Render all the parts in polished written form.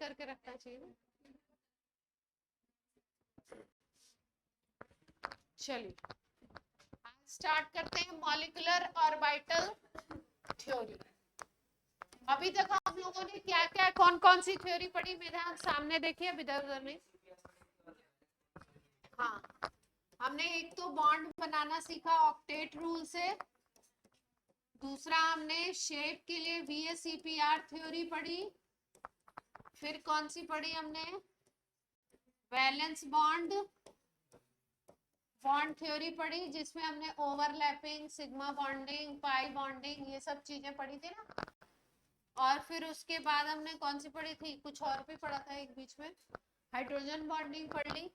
करके रखना चाहिए ना। चलिए स्टार्ट करते हैं मॉलिक्यूलर ऑर्बिटल थ्योरी। अभी तक आप लोगों ने क्या क्या कौन कौन सी थ्योरी पढ़ी, मेरा सामने देखिए, अब इधर उधर नहीं। हाँ, हमने एक तो बॉन्ड बनाना सीखा ऑक्टेट रूल से, दूसरा हमने शेप के लिए VSEPR थ्योरी पढ़ी, फिर कौन सी पढ़ी हमने, वैलेंस बॉन्ड थ्योरी पढ़ी जिसमें हमने overlapping, sigma bonding, pi bonding, ये सब चीजें पढ़ी थी ना। और फिर उसके बाद हमने कौन सी पढ़ी थी, कुछ और भी पढ़ा था एक बीच में, हाइड्रोजन बॉन्डिंग पढ़ ली।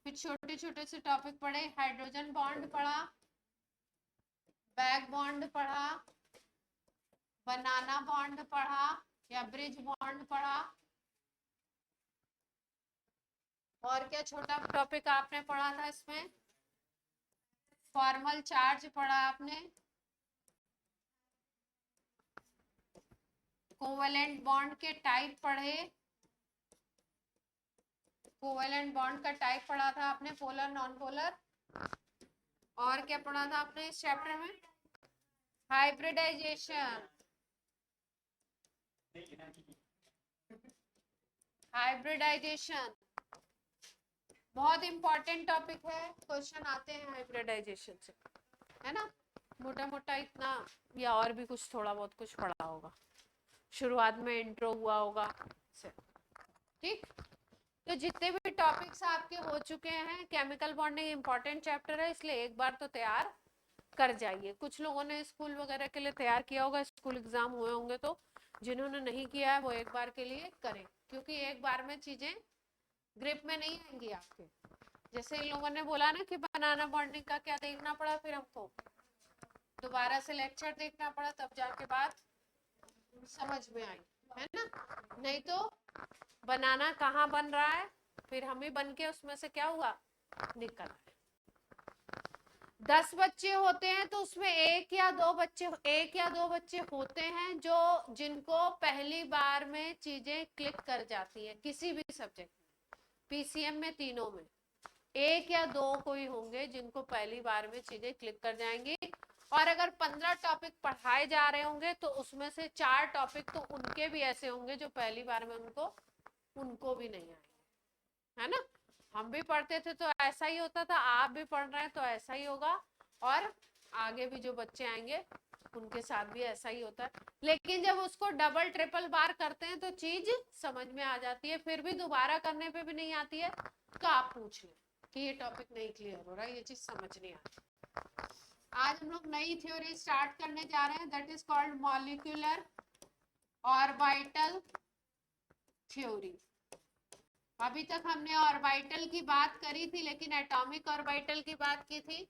फिर छोटे छोटे से टॉपिक पढ़े, हाइड्रोजन बॉन्ड पढ़ा, बैक बॉन्ड पढ़ा, बनाना बॉन्ड पढ़ा या ब्रिज बॉन्ड पढ़ा, और क्या छोटा टॉपिक आपने पढ़ा था इसमें, फॉर्मल चार्ज पढ़ा आपने, कोवेलेंट बॉन्ड के टाइप पढ़े, कोवेलेंट बॉन्ड का टाइप पढ़ा था आपने, पोलर नॉन पोलर, और क्या पढ़ा था आपने इस चैप्टर में, हाइब्रिडाइजेशन, बहुत इंपॉर्टेंट टॉपिक है, क्वेश्चन आते हैं हाइब्रिडाइजेशन से, है ना। मोटा मोटा इतना, या और भी कुछ थोड़ा बहुत कुछ पढ़ा होगा, शुरुआत में इंट्रो हुआ होगा, ठीक। तो जितने भी टॉपिक्स आपके हो चुके हैं, केमिकल बॉन्डिंग इंपॉर्टेंट चैप्टर है, इसलिए एक बार तो तैयार कर जाइए। कुछ लोगों ने स्कूल वगैरह के लिए तैयार किया होगा, स्कूल एग्जाम हुए होंगे, तो जिन्होंने नहीं किया है वो एक बार के लिए करें, क्योंकि एक बार में चीजें ग्रिप में नहीं आएंगी आपके। जैसे इन लोगों ने बोला ना कि बनाना बॉन्डिंग का क्या देखना पड़ा, फिर हमको दोबारा से लेक्चर देखना पड़ा, तब जाके बात समझ में आई, है ना। नहीं तो बनाना कहाँ बन रहा है, फिर हम ही बन के उसमें से क्या हुआ, निकल आए। 10 बच्चे होते हैं तो उसमें एक या दो बच्चे होते हैं जो जिनको पहली बार में चीजें क्लिक कर जाती है, किसी भी सब्जेक्ट में, PCM में तीनों में एक या दो कोई होंगे जिनको पहली बार में चीजें क्लिक कर जाएंगी। और अगर 15 टॉपिक पढ़ाए जा रहे होंगे तो उसमें से 4 टॉपिक तो उनके भी ऐसे होंगे जो पहली बार में उनको भी नहीं आएंगे, है ना। हम भी पढ़ते थे तो ऐसा ही होता था, आप भी पढ़ रहे हैं तो ऐसा ही होगा, और आगे भी जो बच्चे आएंगे उनके साथ भी ऐसा ही होता है। लेकिन जब उसको डबल ट्रिपल बार करते हैं तो चीज समझ में आ जाती है, फिर भी दोबारा करने पे भी नहीं आती है तो आप पूछ लें कि ये टॉपिक नहीं क्लियर हो रहा है, ये चीज समझ नहीं आ रही। आज हम लोग नई थ्योरी स्टार्ट करने जा रहे हैं, that is called molecular orbital theory. अभी तक हमने ऑर्बिटल की बात करी थी, लेकिन एटॉमिक ऑर्बिटल की बात की थी।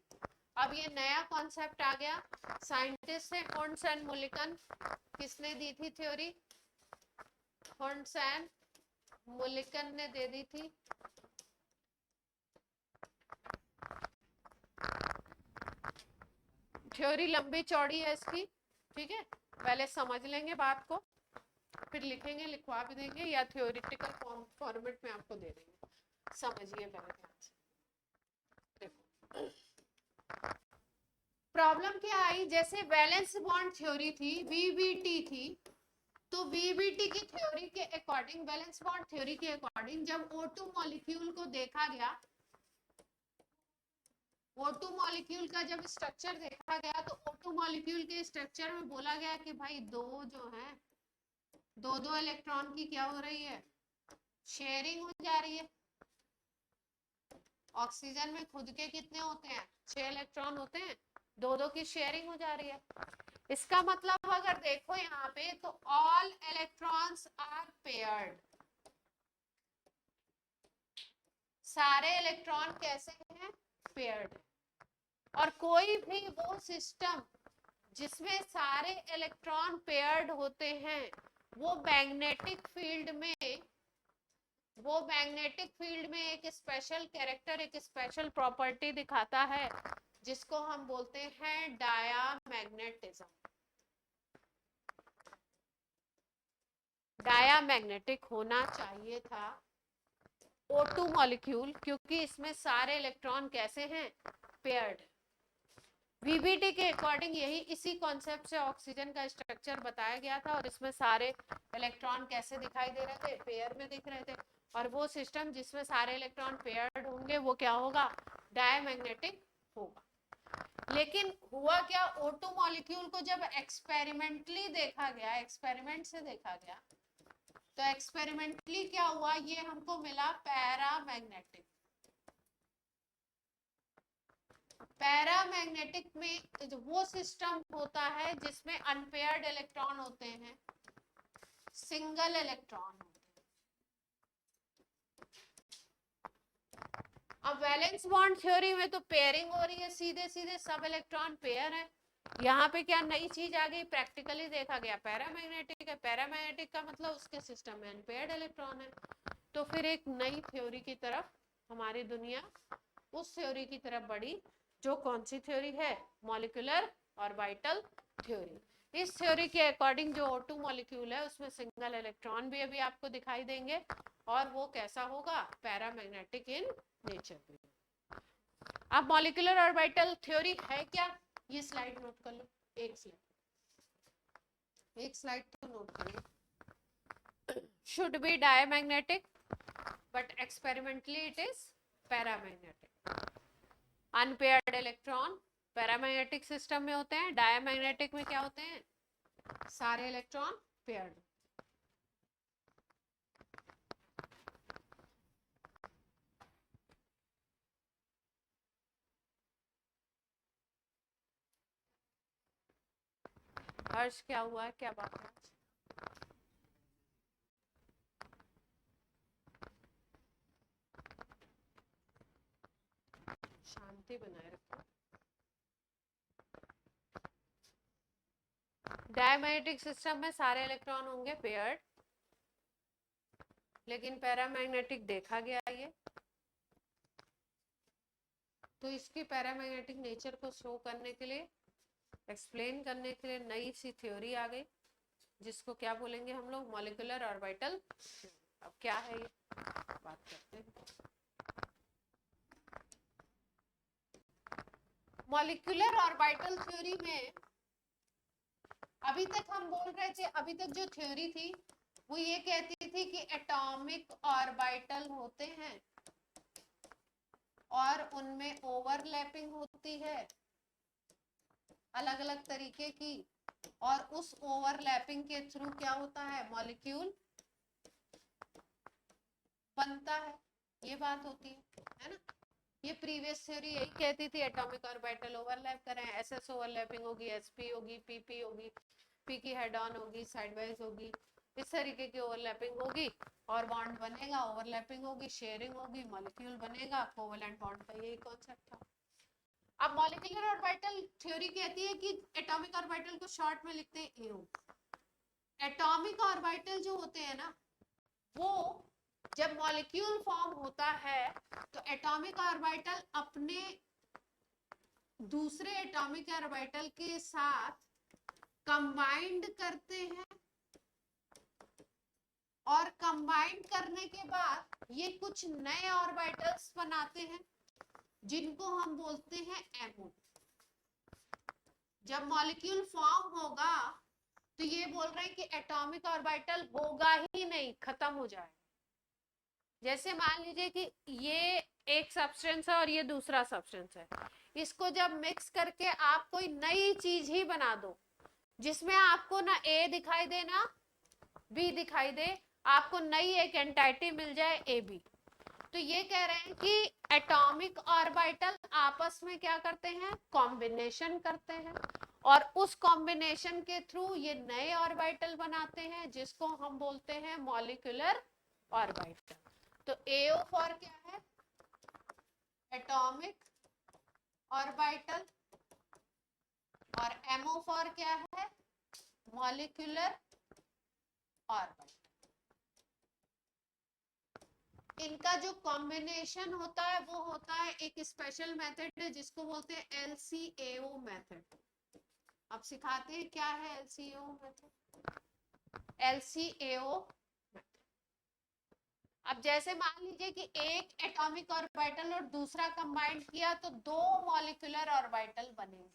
अब ये नया कॉन्सेप्ट आ गया, साइंटिस्ट है हॉर्न्स एंड मुलिकन, किसने दी थी थ्योरी, हॉर्न्स एंड मुलिकन ने दे दी थी। थ्योरी लंबी चौड़ी है इसकी, ठीक है, पहले समझ लेंगे बात को, फिर लिखेंगे, लिखवा भी देंगे, या थ्योरेटिकल फॉर्मेट में आपको दे देंगे, समझिए पहले ध्यान से। देखो प्रॉब्लम क्या आई, जैसे वैलेंस बॉन्ड थ्योरी थी, VBT थी, तो VBT की थ्योरी के अकॉर्डिंग, वैलेंस बॉन्ड थ्योरी के अकॉर्डिंग, जब O2 मॉलिक्यूल को देखा गया, O2 मॉलिक्यूल का जब स्ट्रक्चर देखा गया, तो O2 मॉलिक्यूल के स्ट्रक्चर में बोला गया कि भाई दो जो है, दो इलेक्ट्रॉन की क्या हो रही है, शेयरिंग हो जा रही है। ऑक्सीजन में खुद के कितने होते हैं, 6 इलेक्ट्रॉन होते हैं, दो की शेयरिंग हो जा रही है। इसका मतलब अगर देखो यहाँ पे, तो ऑल इलेक्ट्रॉन्स आर पेयर्ड, सारे इलेक्ट्रॉन कैसे हैं, पेयर्ड। और कोई भी वो सिस्टम जिसमें सारे इलेक्ट्रॉन पेयर्ड होते हैं, वो मैग्नेटिक फील्ड में एक स्पेशल कैरेक्टर, एक स्पेशल प्रॉपर्टी दिखाता है, जिसको हम बोलते हैं डायामैग्नेटिज्म। डायामैग्नेटिक होना चाहिए था O2 मॉलिक्यूल, क्योंकि इसमें सारे इलेक्ट्रॉन कैसे हैं, पेयर्ड। वीबीटी के अकॉर्डिंग यही इसी कॉन्सेप्ट से ऑक्सीजन का स्ट्रक्चर बताया गया था, और इसमें सारे इलेक्ट्रॉन कैसे दिखाई दे रहे थे, पेयर में दिख रहे थे। और वो सिस्टम जिसमें सारे इलेक्ट्रॉन पेयर्ड होंगे वो क्या होगा, डायमैग्नेटिक होगा। लेकिन हुआ क्या, O2 मॉलिक्यूल को जब एक्सपेरिमेंटली देखा गया, एक्सपेरिमेंट से देखा गया, तो एक्सपेरिमेंटली क्या हुआ, ये हमको मिला पैरामैग्नेटिक। पैरामैग्नेटिक में वो सिस्टम होता है जिसमें अनपेयर्ड इलेक्ट्रॉन होते हैं, सिंगल इलेक्ट्रॉन होते हैं। अब वैलेंस बॉन्ड थ्योरी में तो पेयरिंग हो रही है, सीधे सीधे सब इलेक्ट्रॉन पेयर है। यहाँ पे क्या नई चीज आ गई, प्रैक्टिकली देखा गया पैरामैग्नेटिक है, पैरामैग्नेटिक का मतलब उसके सिस्टम में अनपेयर्ड इलेक्ट्रॉन है। तो फिर एक नई थ्योरी की तरफ हमारी दुनिया उस थ्योरी की तरफ बढ़ी, जो कौन सी थ्योरी है, मॉलिक्यूलर ऑर्बिटल थ्योरी। इस थ्योरी के अकॉर्डिंग जो O2 मॉलिक्यूल है उसमें सिंगल इलेक्ट्रॉन भी अभी आपको दिखाई देंगे, और वो कैसा होगा, पैरामैग्नेटिक इन नेचर भी। अब मॉलिक्यूलर ऑर्बिटल थ्योरी है क्या, ये स्लाइड नोट कर लो, एक स्लाइड तो नोट कर लो। Should be diamagnetic but experimentally it is paramagnetic. Unpaired electron paramagnetic system में होते हैं, डायमैग्नेटिक में क्या होते हैं, सारे इलेक्ट्रॉन पेयर्ड। हर्ष क्या हुआ है, क्या बात है, शांति बनाए रखो। डायमैग्नेटिक सिस्टम में सारे इलेक्ट्रॉन होंगे पेयर्ड, लेकिन पैरामैग्नेटिक देखा गया ये, तो इसकी पैरामैग्नेटिक नेचर को शो करने के लिए, एक्सप्लेन करने के लिए नई सी थ्योरी आ गई, जिसको क्या बोलेंगे हम लोग, मॉलिक्यूलर ऑर्बिटल। अब क्या है ये, बात करते हैं। मॉलिक्यूलर ऑर्बिटल थ्योरी में अभी तक हम बोल रहे थे, अभी तक जो थ्योरी थी वो ये कहती थी कि एटॉमिक ऑर्बिटल होते हैं और उनमें ओवरलैपिंग होती है अलग अलग तरीके की, और उस ओवरलैपिंग के थ्रू क्या होता है, मॉलिक्यूल बनता है, ये बात होती है ना। ये प्रीवियस थ्योरी यही कहती थी, एटॉमिक ऑर्बिटल ओवरलैप करें, एसएस ओवरलैपिंग होगी, एसपी होगी, पीपी होगी, पी की हेड ऑन होगी, साइडवाइज होगी, इस तरीके की ओवरलैपिंग होगी और बॉन्ड बनेगा, ओवरलैपिंग होगी, शेयरिंग होगी, मॉलिक्यूल बनेगा, कोवेलेंट बॉन्ड का यही कॉन्सेप्ट था। अब मॉलिक्यूलर ऑर्बिटल थ्योरी कहती है कि एटॉमिक ऑर्बिटल को शॉर्ट में लिखते हैं एओ। एटॉमिक ऑर्बिटल जो होते हैं ना, वो जब मॉलिक्यूल फॉर्म होता है तो एटॉमिक ऑर्बिटल अपने दूसरे एटॉमिक ऑर्बिटल के साथ कंबाइंड करते हैं, और कंबाइंड करने के बाद ये कुछ नए ऑर्बिटल्स बनाते हैं जिनको हम बोलते हैं एमओ। जब मॉलिक्यूल फॉर्म होगा तो ये बोल रहे हैं कि एटॉमिक ऑर्बिटल होगा ही नहीं, खत्म हो जाएगा। जैसे मान लीजिए कि ये एक सब्सटेंस है और ये दूसरा सब्सटेंस है, इसको जब मिक्स करके आप कोई नई चीज ही बना दो जिसमें आपको ना ए दिखाई दे ना बी दिखाई दे, आपको नई एक एंटिटी मिल जाए ए बी, तो ये कह रहे हैं कि एटॉमिक ऑर्बिटल आपस में क्या करते हैं, कॉम्बिनेशन करते हैं, और उस कॉम्बिनेशन के थ्रू ये नए ऑर्बिटल बनाते हैं जिसको हम बोलते हैं मॉलिक्यूलर ऑर्बिटल। तो एओ फॉर क्या है, एटॉमिक ऑर्बिटल, और एमओ फॉर क्या है, मॉलिक्यूलर ऑर्बिटल। इनका जो कॉम्बिनेशन होता है वो होता है एक स्पेशल मेथड है जिसको बोलते हैं एलसीएओ मेथड। अब सिखाते हैं क्या है एलसीएओ मेथड। एलसीएओ अब जैसे मान लीजिए कि एक एटॉमिक ऑर्बिटल और दूसरा कंबाइंड किया तो दो मॉलिक्यूलर ऑर्बिटल बनेंगे।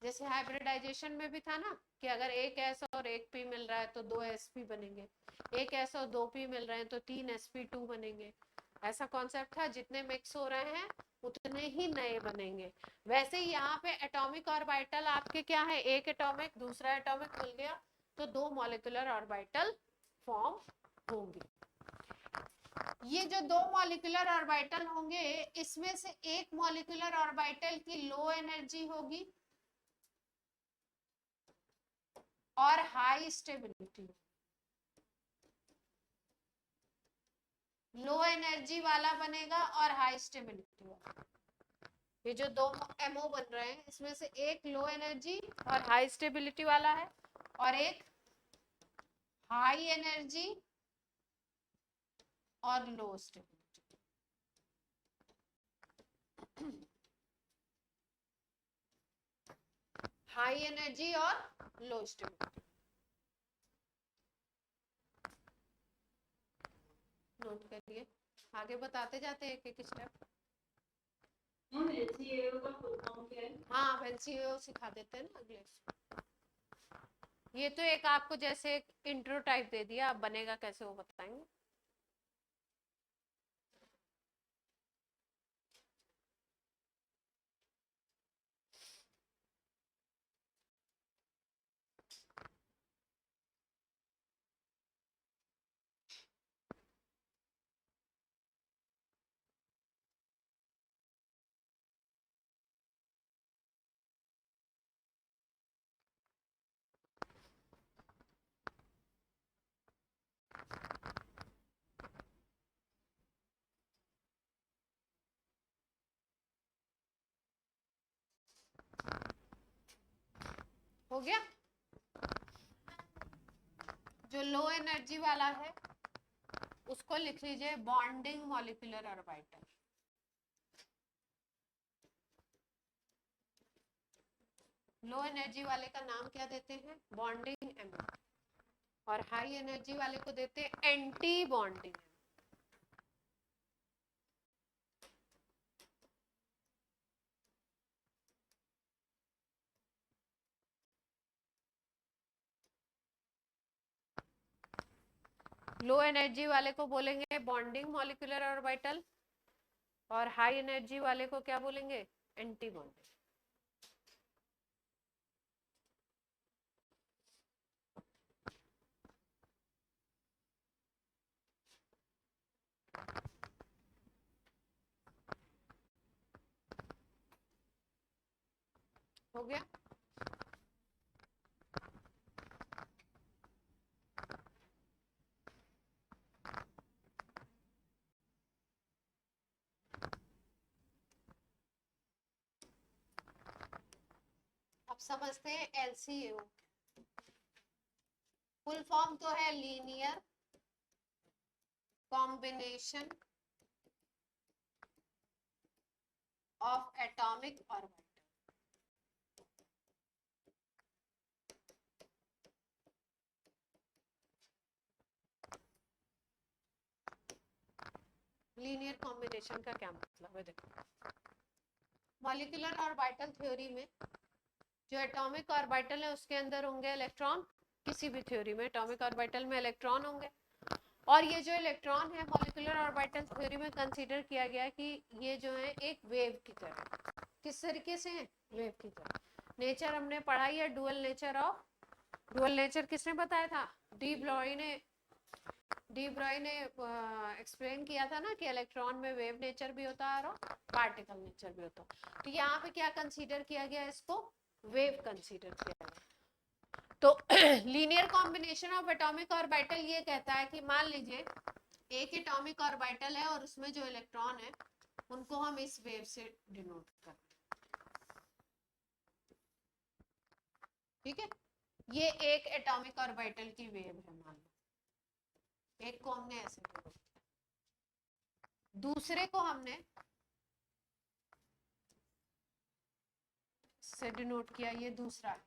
जैसे हाइब्रिडाइजेशन में भी था ना कि अगर एक एस और एक पी मिल रहा है तो दो sp बनेंगे, एक एस और दो पी मिल रहे हैं तो तीन sp2 बनेंगे। ऐसा कॉन्सेप्ट था, जितने मिक्स हो रहे हैं उतने ही नए बनेंगे। वैसे ही यहाँ पे एटॉमिक ऑर्बिटल आपके क्या है, एक एटॉमिक दूसरा एटॉमिक मिल गया तो दो मॉलिक्यूलर ऑर्बिटल फॉर्म होंगे। ये जो दो मॉलिक्यूलर ऑर्बिटल होंगे इसमें से एक मॉलिक्यूलर ऑर्बिटल की लो एनर्जी होगी और हाई स्टेबिलिटी। लो एनर्जी वाला बनेगा और हाई स्टेबिलिटी वाला। ये जो दो MO बन रहे हैं इसमें से एक लो एनर्जी और हाई स्टेबिलिटी वाला है और एक हाई एनर्जी और लो स्टेबिलिटी। हाई एनर्जी और लो स्टेबिलिटी नोट करिए, आगे बताते जाते हैं एक एक स्टेप। हाँ LCAO सिखा देते हैं ना अगले। ये तो एक आपको जैसे एक इंट्रो टाइप दे दिया, अब बनेगा कैसे वो बताएंगे। हो गया। जो लो एनर्जी वाला है उसको लिख लीजिए bonding molecular orbital. Low energy वाले का नाम क्या देते हैं, बॉन्डिंग MO, और हाई एनर्जी वाले को देते हैं एंटी बॉन्डिंग। लो एनर्जी वाले को बोलेंगे बॉन्डिंग मॉलिक्यूलर ऑर्बिटल और हाई एनर्जी वाले को क्या बोलेंगे, एंटी बॉन्डिंग। हो गया। अब समझते हैं LCAO। फुल फॉर्म तो है linear combination of atomic orbital. Linear combination का क्या मतलब है, देखो मॉलिक्यूलर ऑर्बिटल थ्योरी में जो एटॉमिक ऑर्बिटल है उसके अंदर होंगे इलेक्ट्रॉन। किसी भी थ्योरी में एटॉमिक ऑर्बिटल में इलेक्ट्रॉन होंगे और ये जो इलेक्ट्रॉन है मॉलिक्यूलर ऑर्बिटल थ्योरी में कंसीडर किया गया कि ये जो है एक वेव की तरह। किस तरीके से है, वेव की तरह। नेचर हमने पढ़ाई है, dual nature of, dual nature किसने बताया था, डी ब्रॉय ने एक्सप्लेन किया था ना कि इलेक्ट्रॉन में वेव नेचर भी होता है और पार्टिकल नेचर भी होता है। तो यहाँ पे क्या कंसीडर किया गया, इसको वेव कंसीडर किया गया। तो linear combination of atomic orbital ये कहता है कि मान लीजिए एक एटॉमिक ऑर्बिटल है और उसमें जो इलेक्ट्रॉन है उनको हम इस वेव से डिनोट करते हैं। ठीक है, ये एक एटॉमिक ऑर्बिटल की वेव है, मान लो एक को हमने ऐसे डिनोट किया, दूसरे को हमने से डिनोट किया, ये दूसरा है।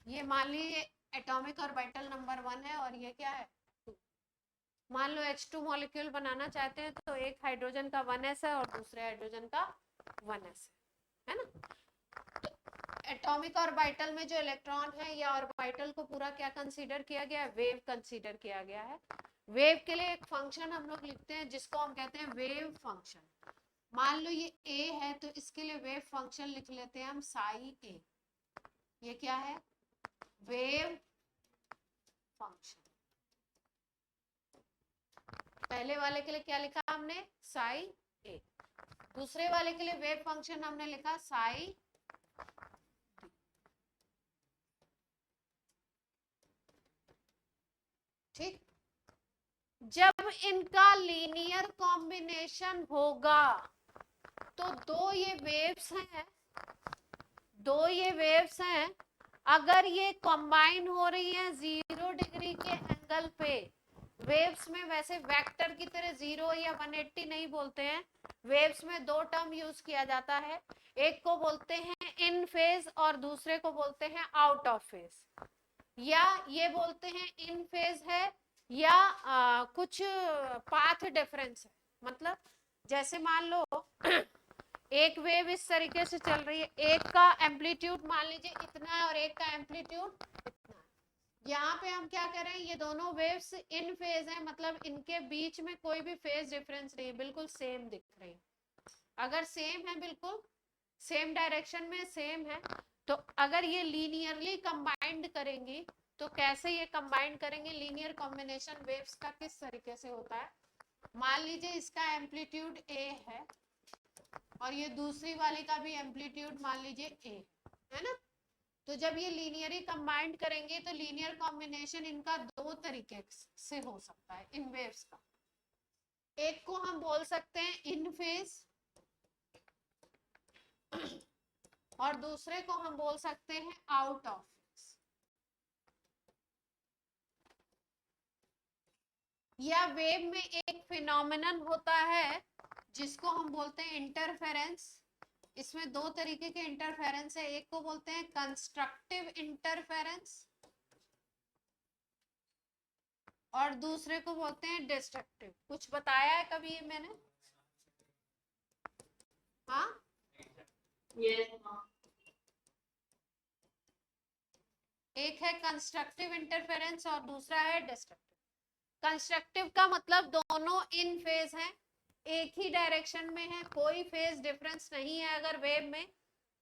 ये मान लीजिए एटॉमिक ऑर्बिटल नंबर 1 है और ये क्या है 2। मान लो H2 मॉलिक्यूल बनाना चाहते हैं तो एक हाइड्रोजन का 1s है और दूसरे हाइड्रोजन का 1s है ना। एटॉमिक ऑर्बिटल में जो इलेक्ट्रॉन है या ऑर्बिटल को पूरा क्या कंसीडर किया गया है, वेव कंसीडर किया गया है। वेव के लिए एक फंक्शन हम लोग लिखते हैं जिसको हम कहते हैं वेव फंक्शन। मान लो ये a है तो इसके लिए वेव फंक्शन लिख लेते हैं हम साई a। ये क्या है, वेव फंक्शन। पहले वाले के लिए क्या लिखा हमने, साई a। दूसरे वाले के लिए वेव फंक्शन हमने लिखा साई। ठीक, जब इनका लीनियर कॉम्बिनेशन होगा तो दो ये वेव्स हैं, अगर ये कंबाइन हो रही हैं 0 डिग्री के एंगल पे, वेव्स में वैसे वेक्टर की तरह 0 या 180 नहीं बोलते हैं, वेव्स में दो टर्म यूज किया जाता है, एक को बोलते हैं इन फेज और दूसरे को बोलते हैं आउट ऑफ फेज। या ये बोलते हैं इन फेज है या कुछ पाथ डिफरेंस है। मतलब जैसे मान लो एक वेव इस तरीके से चल रही है, एक का एम्पलीट्यूड मान लीजिए इतना है और एक का एम्पलीट्यूड इतना है। यहाँ पे हम क्या कर रहे हैं, ये दोनों वेव्स इन फेज है, मतलब इनके बीच में कोई भी फेज डिफरेंस नहीं है, बिल्कुल सेम दिख रही है। अगर सेम है, बिल्कुल सेम डायरेक्शन में सेम है, तो अगर ये लीनियरली कंबाइंड करेंगी तो कैसे ये कंबाइन करेंगे, लीनियर कॉम्बिनेशन वेव्स का किस तरीके से होता है। मान लीजिए इसका एम्पलीट्यूड a है और ये दूसरी वाली का भी एम्पलीट्यूड मान लीजिए a है ना। तो जब ये लीनियरली कंबाइंड करेंगे तो लीनियर कॉम्बिनेशन इनका दो तरीके से हो सकता है इन वेव्स का। एक को हम बोल सकते हैं इन फेज और दूसरे को हम बोल सकते हैं आउट ऑफ फेज। या वेव में एक फिनोमेनन होता है जिसको हम बोलते हैं इंटरफेरेंस। इसमें दो तरीके के इंटरफेरेंस है, एक को बोलते हैं कंस्ट्रक्टिव इंटरफेरेंस और दूसरे को बोलते हैं डिस्ट्रक्टिव। कुछ बताया है कभी ये मैंने? हाँ एक है कंस्ट्रक्टिव इंटरफेरेंस और दूसरा है डिस्ट्रक्टिव। कंस्ट्रक्टिव का मतलब दोनों इन फेज हैं, एक ही डायरेक्शन में है, कोई फेज डिफरेंस नहीं है अगर वेव में,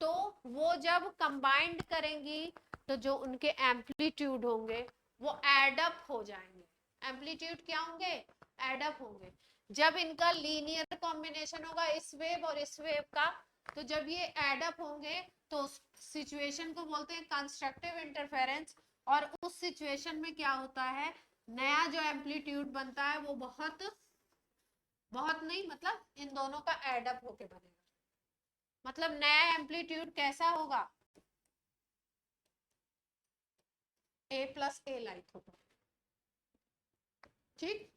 तो वो जब कंबाइंड करेंगी तो जो उनके एम्पलीट्यूड होंगे वो एड अप हो जाएंगे। एम्पलीट्यूड क्या होंगे, एड अप होंगे। जब इनका लीनियर कॉम्बिनेशन होगा इस वेव और इस वेव का, तो जब ये एड अप होंगे तो सिचुएशन को बोलते हैं कंस्ट्रक्टिव इंटरफेरेंस। और उस सिचुएशन में क्या होता है, नया जो एम्पलीट्यूड बनता है वो बहुत नहीं, मतलब इन दोनों का एड अप होके बनेगा। मतलब नया एम्पलीट्यूड कैसा होगा, a प्लस a लाइक होगा। ठीक,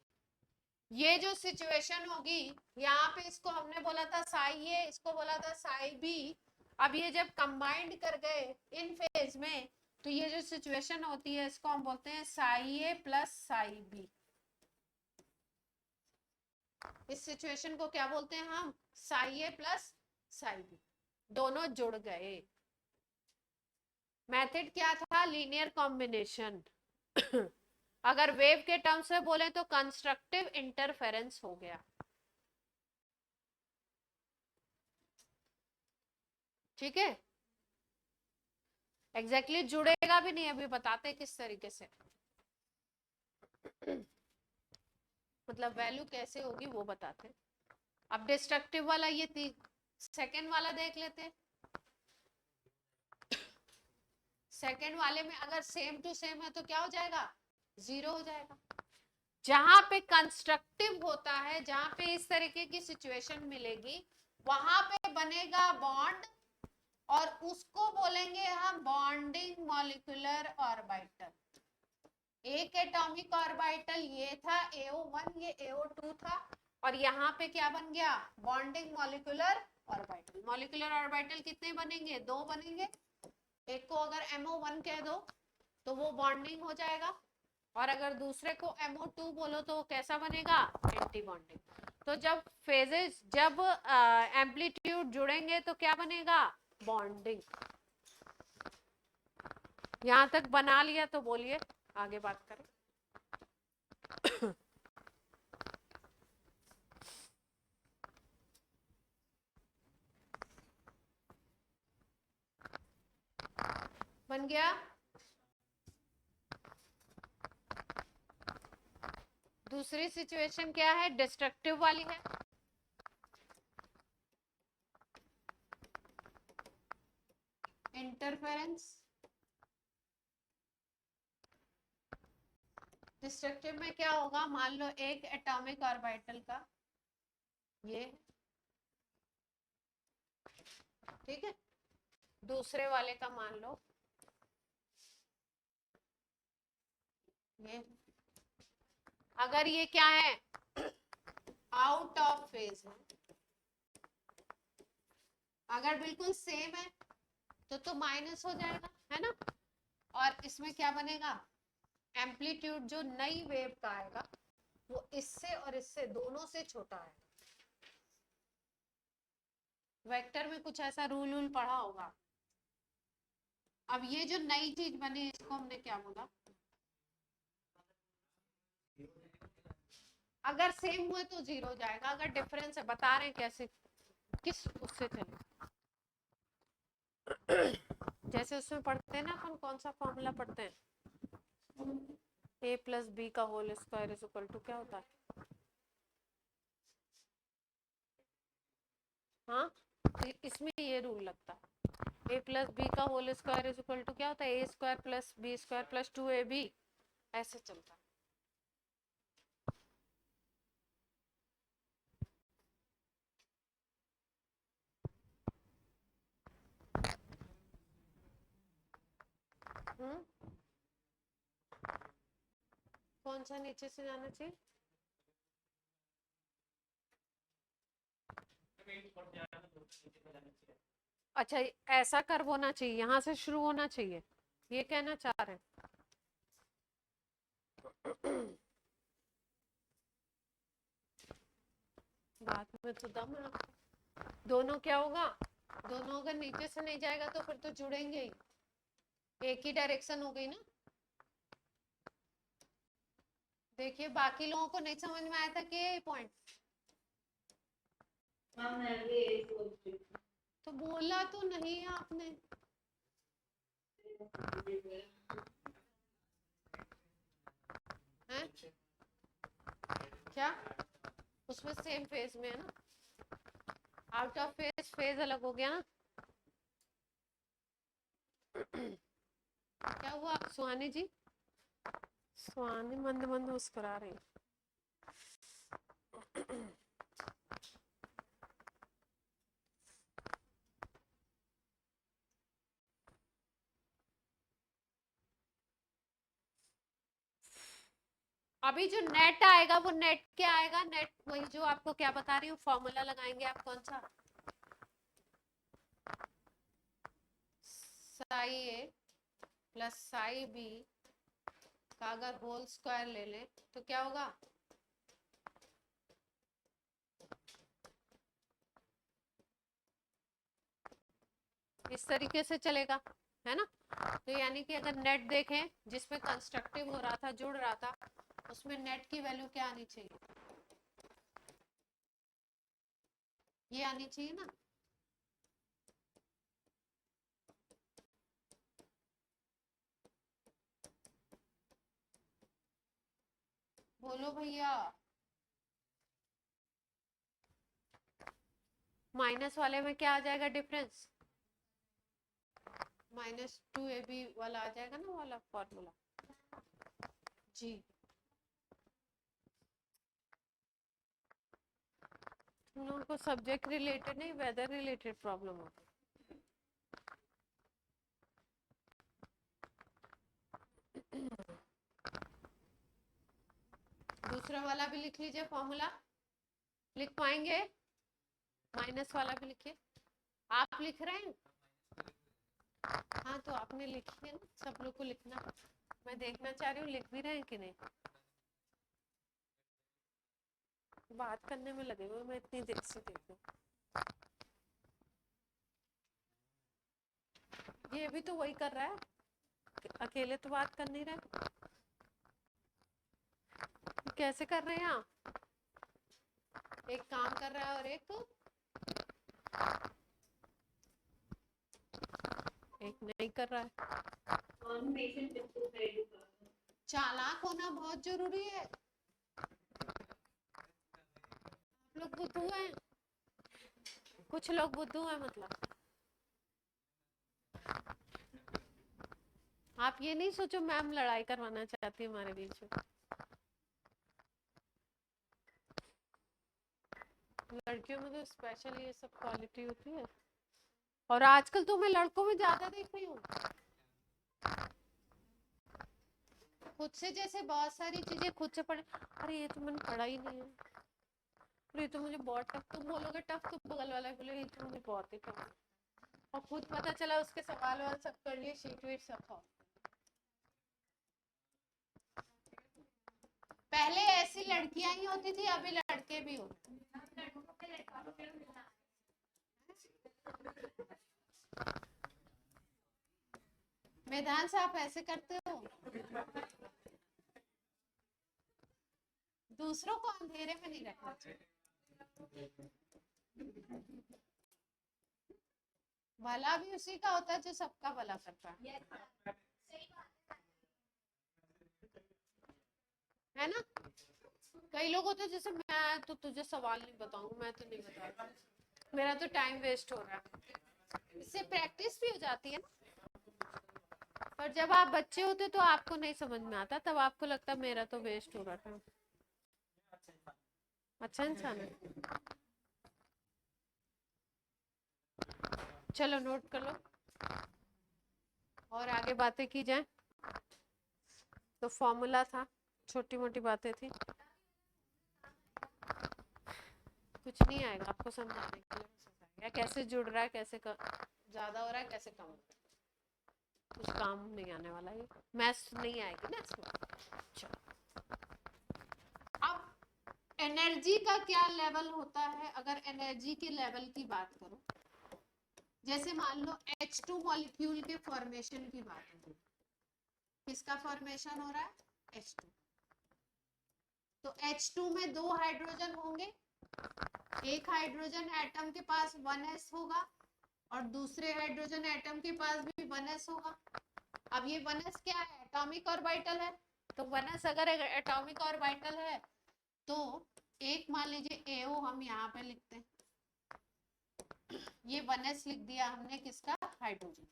ये जो सिचुएशन होगी यहाँ पे, इसको हमने बोला था साई ए, इसको बोला था साई बी। अब ये जब कंबाइंड कर गए इन फेज में तो ये जो सिचुएशन होती है इसको हम बोलते हैं साई ए प्लस साई बी। इस सिचुएशन को क्या बोलते हैं हम, साई ए प्लस साई बी, दोनों जुड़ गए। मेथड क्या था, लीनियर कॉम्बिनेशन। अगर वेव के टर्म से बोले तो कंस्ट्रक्टिव इंटरफेरेंस हो गया। ठीक है, एग्जैक्टली जुड़ेगा भी नहीं, अभी बताते किस तरीके से, मतलब वैल्यू कैसे होगी वो बताते। अब डिस्ट्रक्टिव वाला ये सेकेंड वाला देख लेते। सेकेंड वाले में अगर सेम टू सेम है तो क्या हो जाएगा, 0 हो जाएगा। जहां पे कंस्ट्रक्टिव होता है, जहां पे इस तरीके की सिचुएशन मिलेगी, वहां पे बनेगा बॉन्ड और उसको बोलेंगे हम बॉन्डिंग मॉलिक्यूलर ऑर्बिटल। एक एटॉमिक ऑर्बिटल ये था AO1, ये AO2 था, और यहाँ पे क्या बन गया, bonding molecular orbital. Molecular orbital कितने बनेंगे, 2 बनेंगे। एक को अगर MO1 कह दो तो वो बॉन्डिंग हो जाएगा। और अगर दूसरे को MO2 बोलो तो कैसा बनेगा, एंटी बॉन्डिंग। तो जब फेजेस, जब एम्पलीट्यूड जुड़ेंगे तो क्या बनेगा, बॉन्डिंग। यहां तक बना लिया तो बोलिए आगे बात करें। बन गया। दूसरी सिचुएशन क्या है, डिस्ट्रक्टिव वाली है। इंटरफेरेंस। डिस्ट्रक्टिव में क्या होगा, मान लो एक एटॉमिक ऑर्बिटल का ये, ठीक है, दूसरे वाले का मान लो ये, अगर ये क्या है, आउट ऑफ फेज है, अगर बिल्कुल सेम है तो माइनस हो जाएगा, है ना। और इसमें क्या बनेगा, एम्पलीट्यूड जो नई वेव का आएगा वो इससे और इससे दोनों से छोटा है। वेक्टर में कुछ ऐसा रूल वूल पढ़ा होगा। अब ये जो नई चीज बनी इसको हमने क्या बोला, अगर सेम हुए तो जीरो जाएगा, अगर डिफरेंस है, बता रहे हैं कैसे, किस उससे चले। जैसे उसमें पढ़ते हैं ना अपन, कौन सा फॉर्मूला पढ़ते हैं, a+b का whole square is equal to क्या होता है, हाँ, इसमें ये रूल लगता है, a+b का whole square is equal to क्या होता है, a² + b² + 2ab, ऐसे चलता है। कौन सा नीचे से जाना चाहिए, अच्छा ऐसा कर्व होना चाहिए, यहाँ से शुरू होना चाहिए, ये कहना चाह रहे हैं। बात में तो दम है। दोनों क्या होगा, दोनों अगर नीचे से नहीं जाएगा तो फिर तो जुड़ेंगे ही, एक ही डायरेक्शन हो गई ना। देखिए बाकी लोगों को नहीं समझ में आया था कि ये पॉइंट, तो बोला तो नहीं आपने, हैं क्या, उसमें सेम फेज में है ना, आउट ऑफ फेज, फेज अलग हो गया ना। क्या हुआ सुहानी जी, सुहानी मंद मंद मुस्कुरा रही। अभी जो नेट आएगा वो नेट क्या आएगा, नेट वही जो आपको क्या बता रही हूँ, फॉर्मूला लगाएंगे आप, कौन सा, साई ए प्लस साई बी का अगर होल स्क्वायर ले लें तो क्या होगा, इस तरीके से चलेगा, है ना। तो यानी कि अगर नेट देखें जिसमें कंस्ट्रक्टिव हो रहा था, जुड़ रहा था, उसमें नेट की वैल्यू क्या आनी चाहिए, ये आनी चाहिए ना। बोलो भैया, माइनस वाले में क्या आ जाएगा डिफरेंस, -2ab वाला आ जाएगा ना, वाला फॉर्मूला जी। तुम लोगों को सब्जेक्ट रिलेटेड नहीं, वेदर रिलेटेड प्रॉब्लम होती है। दूसरा वाला भी लिख लीजिए फॉर्मूला, लिख पाएंगे, माइनस वाला भी लिखिए, आप लिख रहे हैं, हाँ तो आपने लिखिए ना, सब लोग को लिखना। मैं देखना चाह रही हूँ लिख भी रहे हैं कि नहीं। बात करने में लगे हुए मैं इतनी देर से देख रही हूँ। ये भी तो वही कर रहा है, अकेले तो बात कर नहीं रहे। कैसे कर रहे हैं आप? एक काम कर रहा है और एक नहीं कर रहा है। चालाक होना बहुत जरूरी है। आप लोग बुद्धू हैं, कुछ लोग बुद्धू हैं मतलब। आप ये नहीं सोचो मैम लड़ाई करवाना चाहती है हमारे बीच में। लड़कियों में तो स्पेशल ये सब क्वालिटी होती है। और आजकल तो मैं लड़कों में ज्यादा देख रही हूँ, खुद से जैसे बहुत सारी चीजें खुद से पढ़े। अरे ये तो मैंने पढ़ा ही नहीं है, अरे ये तो मुझे बहुत टफ। तुम बोलोगे टफ तो बगल वाला बोलेगा ये तो मुझे बहुत ही टफ। और खुद पता चला उसके सवाल वाल सब कर लिए, शीट वीट सब था। पहले ऐसी लड़कियां ही होती थी, अभी लड़के भी होते। मैदान से आप ऐसे करते हो, दूसरों को अंधेरे में नहीं रखना चाहिए। भला भी उसी का होता है जो सबका भला करता है ना। कई लोग होते हैं जैसे मैं तो तुझे सवाल नहीं बताऊंगा, मैं तो नहीं बता, मेरा तो टाइम वेस्ट हो रहा है। इससे प्रैक्टिस भी हो जाती है ना। पर जब आप बच्चे होते तो आपको नहीं समझ में आता, तब आपको लगता मेरा तो वेस्ट हो रहा था। अच्छा इंसान है। चलो नोट कर लो और आगे बातें की जाए। तो फॉर्मूला था, छोटी मोटी बातें थी, कुछ नहीं आएगा आपको समझाने के लिए। कैसे जुड़ रहा है, कैसे ज्यादा हो रहा है, कैसे कम हो रहा है, कुछ काम नहीं आने वाला है। मैथ्स नहीं आएगी ना इसमें। चलो अब एनर्जी का क्या लेवल होता है। अगर एनर्जी के लेवल की बात करो, जैसे मान लो H2 मॉलिक्यूल के फॉर्मेशन की बात है, किसका फॉर्मेशन हो रहा है, H2। तो H2 में 2 हाइड्रोजन होंगे, एक हाइड्रोजन एटम के पास 1s होगा और दूसरे हाइड्रोजन एटम के पास भी 1s होगा। अब ये 1s क्या है, एटॉमिक ऑर्बिटल है। तो 1s अगर एटॉमिक ऑर्बिटल है तो एक मान लीजिए AO हम यहाँ पे लिखते हैं, ये 1s लिख दिया हमने, किसका, हाइड्रोजन,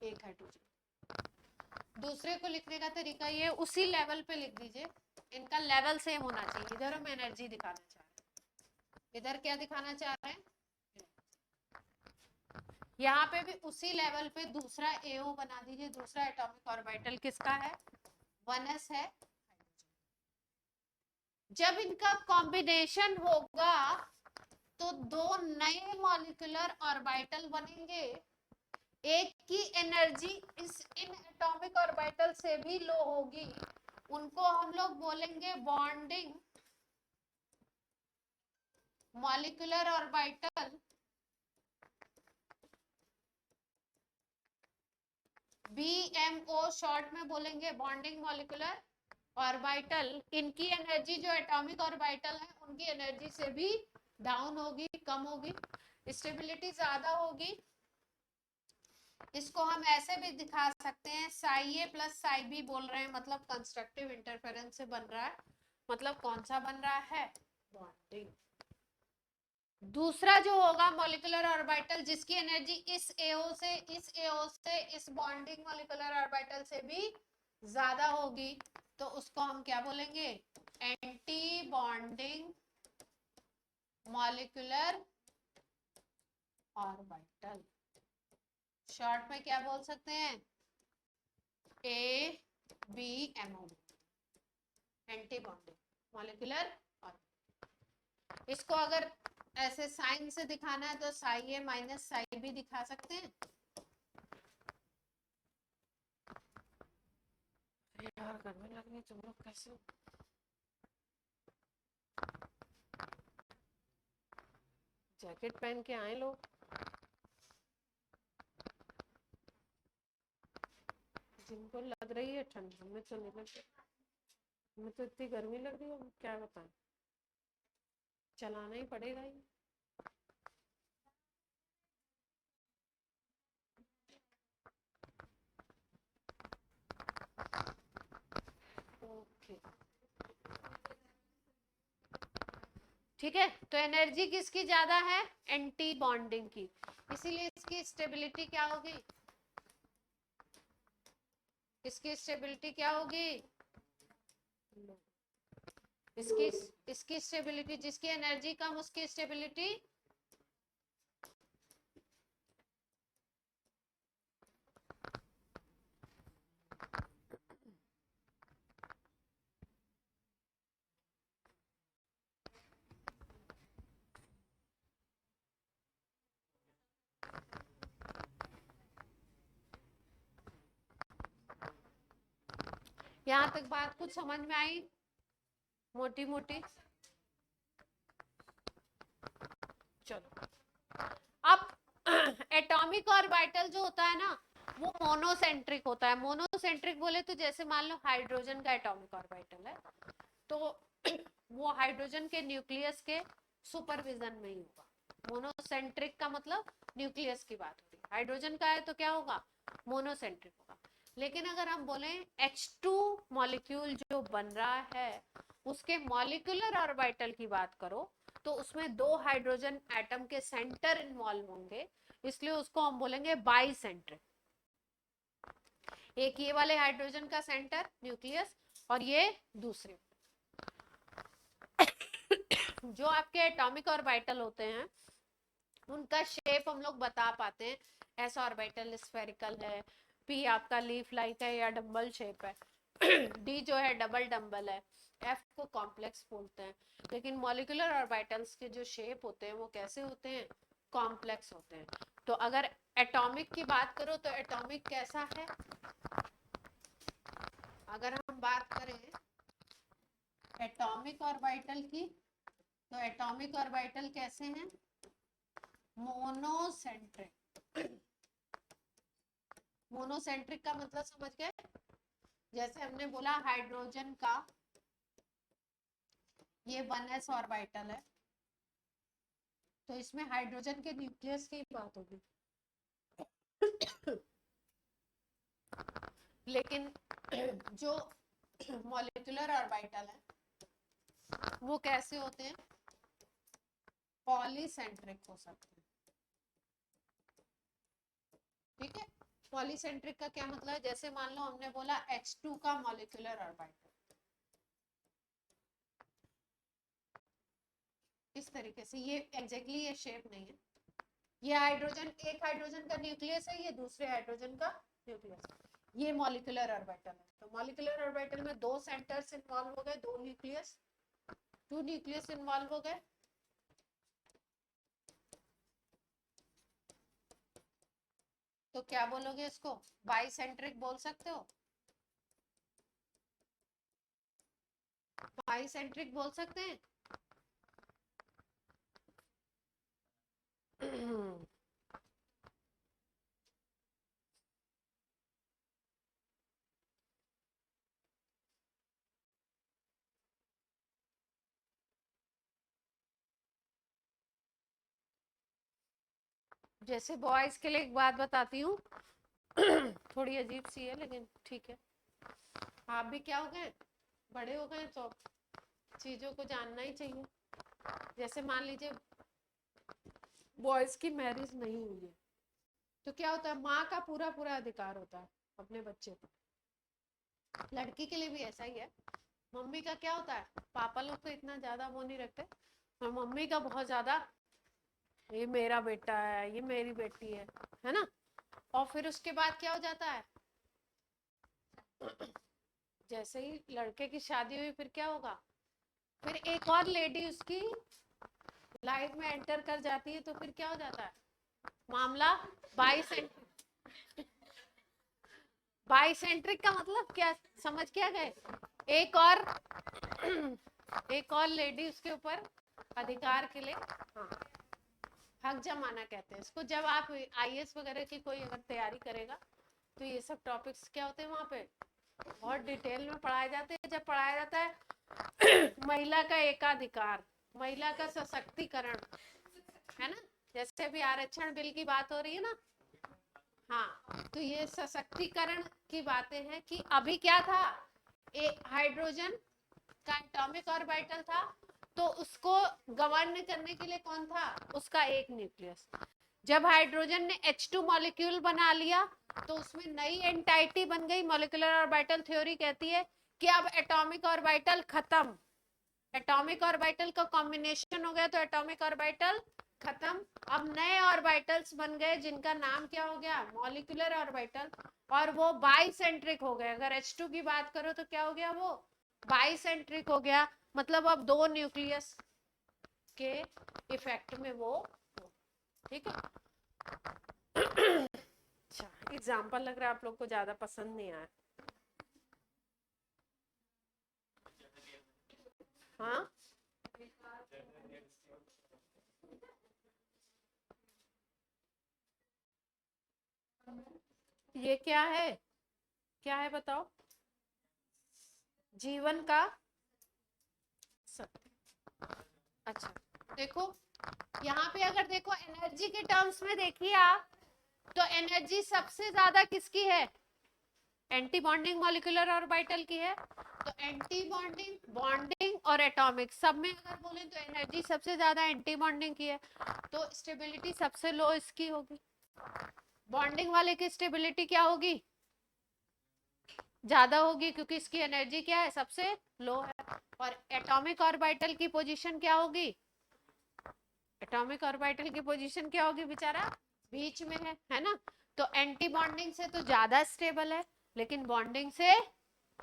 एक हाइड्रोजन। दूसरे को लिखने का तरीका ये, उसी लेवल पे लिख दीजिए, इनका लेवल सेम होना चाहिए। इधर हम एनर्जी दिखाना चाह रहे हैं, इधर क्या दिखाना चाह रहे हैं, यहाँ पे भी उसी लेवल पे दूसरा AO बना दीजिए। दूसरा एटॉमिक ऑर्बिटल किसका है, 1s है। जब इनका कॉम्बिनेशन होगा तो 2 नए मॉलिक्यूलर ऑर्बिटल बनेंगे। एक की एनर्जी इन एटॉमिक ऑर्बिटल से भी लो होगी, उनको हम लोग बोलेंगे bonding molecular orbital, BMO short में बोलेंगे, बॉन्डिंग मॉलिक्यूलर ऑर्बिटल। इनकी एनर्जी जो एटॉमिक ऑर्बिटल है उनकी एनर्जी से भी डाउन होगी, कम होगी, स्टेबिलिटी ज्यादा होगी। इसको हम ऐसे भी दिखा सकते हैं, साई ए प्लस साई बी बोल रहे हैं, मतलब कंस्ट्रक्टिव इंटरफेरेंस से बन रहा है। मतलब कौन सा बन रहा है, बॉन्डिंग। दूसरा जो होगा मॉलिक्यूलर ऑर्बिटल जिसकी एनर्जी इस AO से इस बॉन्डिंग मॉलिक्यूलर ऑर्बिटल से भी ज्यादा होगी, तो उसको हम क्या बोलेंगे, anti bonding molecular orbital. Short में क्या बोल सकते हैं, ABMO, anti bonding molecular orbital. इसको अगर ऐसे साइन से दिखाना है तो साई ए माइनस साई बी दिखा सकते हैं। यार गर्मी लग रही है, तुम लोग कैसे हो? जैकेट पहन के आए लोग। जिनको लग रही है ठंड, हमें तो नहीं लग रही। हमें तो इतनी गर्मी लग रही है, हम क्या बताएं। चलाना ही पड़ेगा ही। ओके, ठीक है। तो एनर्जी किसकी ज्यादा है? एंटी बॉन्डिंग की। इसीलिए इसकी स्टेबिलिटी क्या होगी? इसकी स्टेबिलिटी क्या होगी? इसकी इसकी स्टेबिलिटी, जिसकी एनर्जी कम उसकी स्टेबिलिटी। यहाँ तक बात कुछ समझ में आई? मोटी मोटी। चलो, अब एटॉमिक ऑर्बिटल जो होता है ना, वो मोनोसेंट्रिक होता है। मोनोसेंट्रिक बोले तो जैसे मान लो हाइड्रोजन का एटॉमिक ऑर्बिटल है, तो वो हाइड्रोजन के न्यूक्लियस के सुपरविजन में ही होगा। मोनोसेंट्रिक का मतलब न्यूक्लियस की बात होती है। हाइड्रोजन का है तो क्या होगा? मोनोसेंट्रिक होगा। लेकिन अगर हम बोले H2 मॉलिक्यूल जो बन रहा है, उसके मॉलिक्यूलर ऑर्बिटल की बात करो, तो उसमें दो हाइड्रोजन एटम के सेंटर इन्वॉल्व होंगे, इसलिए उसको हम बोलेंगे बाइसेंट्रिक। एक ये वाले हाइड्रोजन का सेंटर न्यूक्लियस, और ये दूसरे। जो आपके एटॉमिक ऑर्बिटल होते हैं, उनका शेप हम लोग बता पाते हैं। एस ऑर्बिटल स्फेरिकल है, पी आपका लीफ लाइक है या डंबल शेप है, डी जो है डबल डंबल है, एफ को कॉम्प्लेक्स बोलते हैं। लेकिन मॉलिक्यूलर ऑर्बिटल्स के जो शेप होते हैं वो कैसे होते हैं? कॉम्प्लेक्स होते हैं। तो अगर एटॉमिक की बात करो तो एटॉमिक कैसा है? अगर हम बात करें एटॉमिक ऑर्बिटल की, तो एटॉमिक ऑर्बिटल कैसे हैं? मोनोसेंट्रिक। मोनोसेंट्रिक का मतलब समझ गए? जैसे हमने बोला हाइड्रोजन का ये 1s ऑर्बिटल है, तो इसमें हाइड्रोजन के न्यूक्लियस की बात होगी। लेकिन जो मॉलिक्यूलर ऑर्बिटल है वो कैसे होते हैं? पॉलीसेंट्रिक हो सकते हैं। ठीक है। पॉलीसेंट्रिक का क्या मतलब है? जैसे मान लो हमने बोला H2 का मॉलिक्यूलर ऑर्बिटल, इस तरीके से। ये एग्जैक्टली ये शेप नहीं है। ये हाइड्रोजन, एक हाइड्रोजन का न्यूक्लियस है, ये दूसरे हाइड्रोजन का न्यूक्लियस है। ये मॉलिक्यूलर ऑर्बिटल है। तो मॉलिक्यूलर ऑर्बिटल में दो सेंटर्स इन्वॉल्व हो गए, दो न्यूक्लियस, टू न्यूक्लियस इन्वॉल्व हो गए। तो क्या बोलोगे इसको? बाइसेंट्रिक बोल सकते हो? बाइसेंट्रिक बोल सकते हैं। जैसे बॉयज के लिए एक बात बताती हूँ, थोड़ी अजीब सी है लेकिन ठीक है। आप भी क्या हो गए, बड़े हो गए, तो चीजों को जानना ही चाहिए। जैसे मान लीजिए बॉयज की मैरिज नहीं हुई है, तो क्या होता है? माँ का पूरा पूरा अधिकार होता है अपने बच्चे पर। लड़की के लिए भी ऐसा ही है। मम्मी का क्या होता है? पापा लोग तो इतना ज्यादा वो नहीं रखते, और मम्मी का बहुत ज्यादा, ये मेरा बेटा है, ये मेरी बेटी है ना। और फिर उसके बाद क्या हो जाता है? जैसे ही लड़के की शादी हुई, फिर क्या होगा? फिर एक और लेडी उसकी लाइफ में एंटर कर जाती है, तो फिर क्या हो जाता है? मामला बाइसेंट्रिक। बाइसेंट्रिक का मतलब क्या, समझ क्या गए? एक और लेडी उसके ऊपर अधिकार के लिए, हाँ, हक जमाना कहते हैं इसको। जब आप आईएएस वगैरह की कोई अगर तैयारी करेगा तो ये सब टॉपिक्स क्या होते हैं वहां पे बहुत डिटेल में पढ़ाए जाते हैं। जब पढ़ाया जाता है महिला का एकाधिकार, महिला का सशक्तिकरण, है ना, जैसे अभी आरक्षण बिल की बात हो रही है ना, हाँ, तो ये सशक्तिकरण की बातें हैं कि अभी क्या था, हाइड्रोजन का एटॉमिक ऑर्बिटल था, तो उसको गवर्न करने के लिए कौन था, उसका एक न्यूक्लियस। जब हाइड्रोजन ने H2 मॉलिक्यूल बना लिया तो उसमें नई एंटाइटी बन गई, मॉलिक्यूलर ऑर्बिटल थ्योरी कहती है कि अब एटॉमिक ऑर्बिटल खत्म, एटॉमिक ऑर्बिटल का कॉम्बिनेशन हो गया तो एटॉमिक ऑर्बिटल खत्म। अब नए ऑर्बिटल्स बन गए जिनका नाम क्या हो गया, मॉलिक्यूलर ऑर्बिटल, और वो बाइसेंट्रिक हो गए। अगर H2 की बात करो तो क्या हो गया, वो बाइसेंट्रिक हो गया, मतलब अब दो न्यूक्लियस के इफेक्ट में वो, ठीक है। अच्छा, एग्जाम्पल लग रहा है आप लोग को ज्यादा पसंद नहीं आया। हाँ, ये क्या है, क्या है बताओ, जीवन का सत्य। अच्छा, देखो यहाँ पे अगर देखो एनर्जी के टर्म्स में देखिए आप, तो एनर्जी सबसे ज्यादा किसकी है, एंटी बॉन्डिंग मॉलिक्यूलर ऑर्बिटल की है। तो एंटी बॉन्डिंग, बॉन्डिंग और एटॉमिक सब में अगर बोले तो एनर्जी सबसे ज्यादा एंटी बॉन्डिंग की है, तो स्टेबिलिटी सबसे लो इसकी होगी। बॉन्डिंग वाले की स्टेबिलिटी क्या होगी, ज्यादा होगी, क्योंकि इसकी एनर्जी क्या है, सबसे लो है। और एटॉमिक ऑर्बिटल की पोजीशन क्या होगी, एटॉमिक ऑर्बिटल की पोजीशन क्या होगी, बेचारा बीच में है ना। तो एंटी बॉन्डिंग से तो ज्यादा स्टेबल है, लेकिन बॉन्डिंग से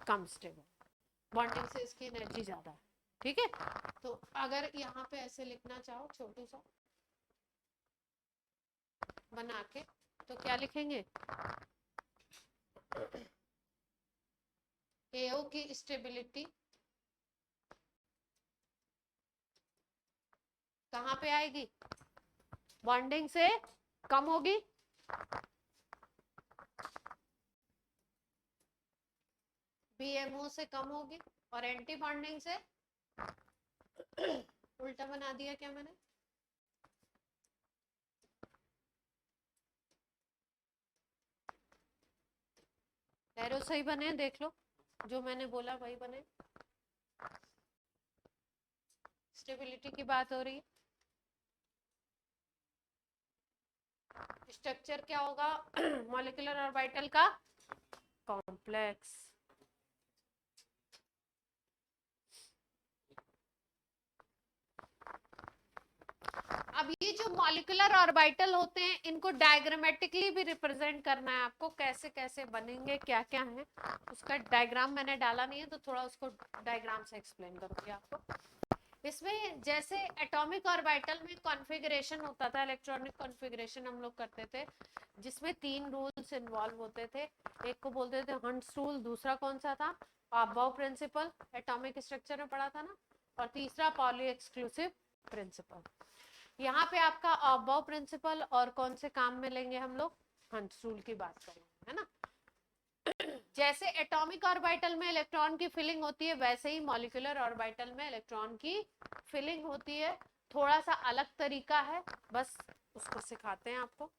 कम स्टेबल, बॉन्डिंग से इसकी एनर्जी ज्यादा है, ठीक है। तो अगर यहाँ पे ऐसे लिखना चाहो छोटू सा बना के, तो क्या लिखेंगे, एओ की स्टेबिलिटी कहाँ पे आएगी, बॉन्डिंग से कम होगी, बीएमओ से कम होगी, और एंटी बॉन्डिंग से उल्टा बना दिया क्या मैंने, एरो सही बने, देख लो जो मैंने बोला वही बने। स्टेबिलिटी की बात हो रही है, स्ट्रक्चर क्या होगा मॉलिक्यूलर ऑर्बिटल का, कॉम्प्लेक्स। अब ये जो मॉलिक्यूलर ऑर्बिटल होते हैं इनको डायग्रामेटिकली भी रिप्रेजेंट करना है आपको, कैसे कैसे बनेंगे, क्या क्या है, उसका डायग्राम मैंने डाला नहीं है तो थोड़ा उसको डायग्राम से एक्सप्लेन करूंगी आपको। इसमें जैसे एटॉमिक ऑर्बिटल में कॉन्फ़िगरेशन होता था, इलेक्ट्रॉनिक कॉन्फ़िगरेशन हम लोग करते थे, जिसमें 3 रूल्स इन्वॉल्व होते थे। एक को बोलते थे हंट्स रूल, दूसरा कौन सा था, अबाव प्रिंसिपल, एटॉमिक स्ट्रक्चर में पढ़ा था ना, और तीसरा पॉली एक्सक्लूसिव प्रिंसिपल। यहाँ पे आपका अबाव प्रिंसिपल और कौन से काम में लेंगे हम लोग, हंट्स रूल की बात करेंगे, है ना। जैसे एटॉमिक ऑर्बिटल में इलेक्ट्रॉन की फिलिंग होती है, वैसे ही मॉलिक्यूलर ऑर्बिटल में इलेक्ट्रॉन की फिलिंग होती है, थोड़ा सा अलग तरीका है, बस उसको सिखाते हैं आपको।